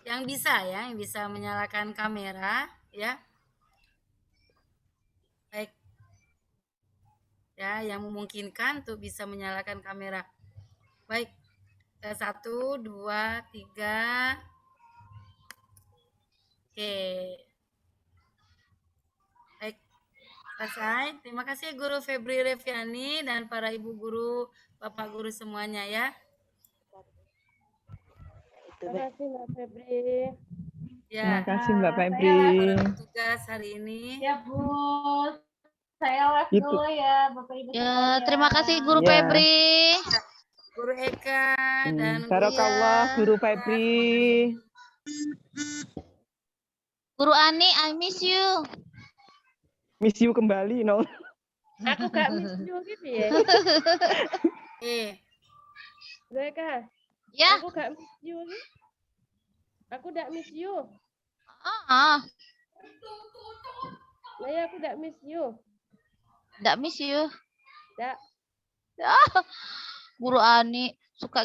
yang bisa menyalakan kamera ya. Baik. Ya, yang memungkinkan untuk bisa menyalakan kamera. Baik. 1, 2, 3. Oke. Baik. Selesai. Terima kasih Guru Febri Reviani dan para ibu guru, bapak guru semuanya ya. Terima kasih Mbak Febri. Ya. Terima kasih Mbak Febri. Tugas hari ini. Ya Bu, saya live dulu ya Bapak Ibu. Ya, terima kasih Guru Ya. Febri. Guru Eka dan Barakallah Guru Febri. Guru Ani, I miss you. Miss you kembali, no. Aku gak miss you gitu ya. Mereka. Ya. Aku gak miss you. Aku gak miss you. Ah. Nah, ya aku gak miss you. Nggak miss you. Nggak. Guru Ani suka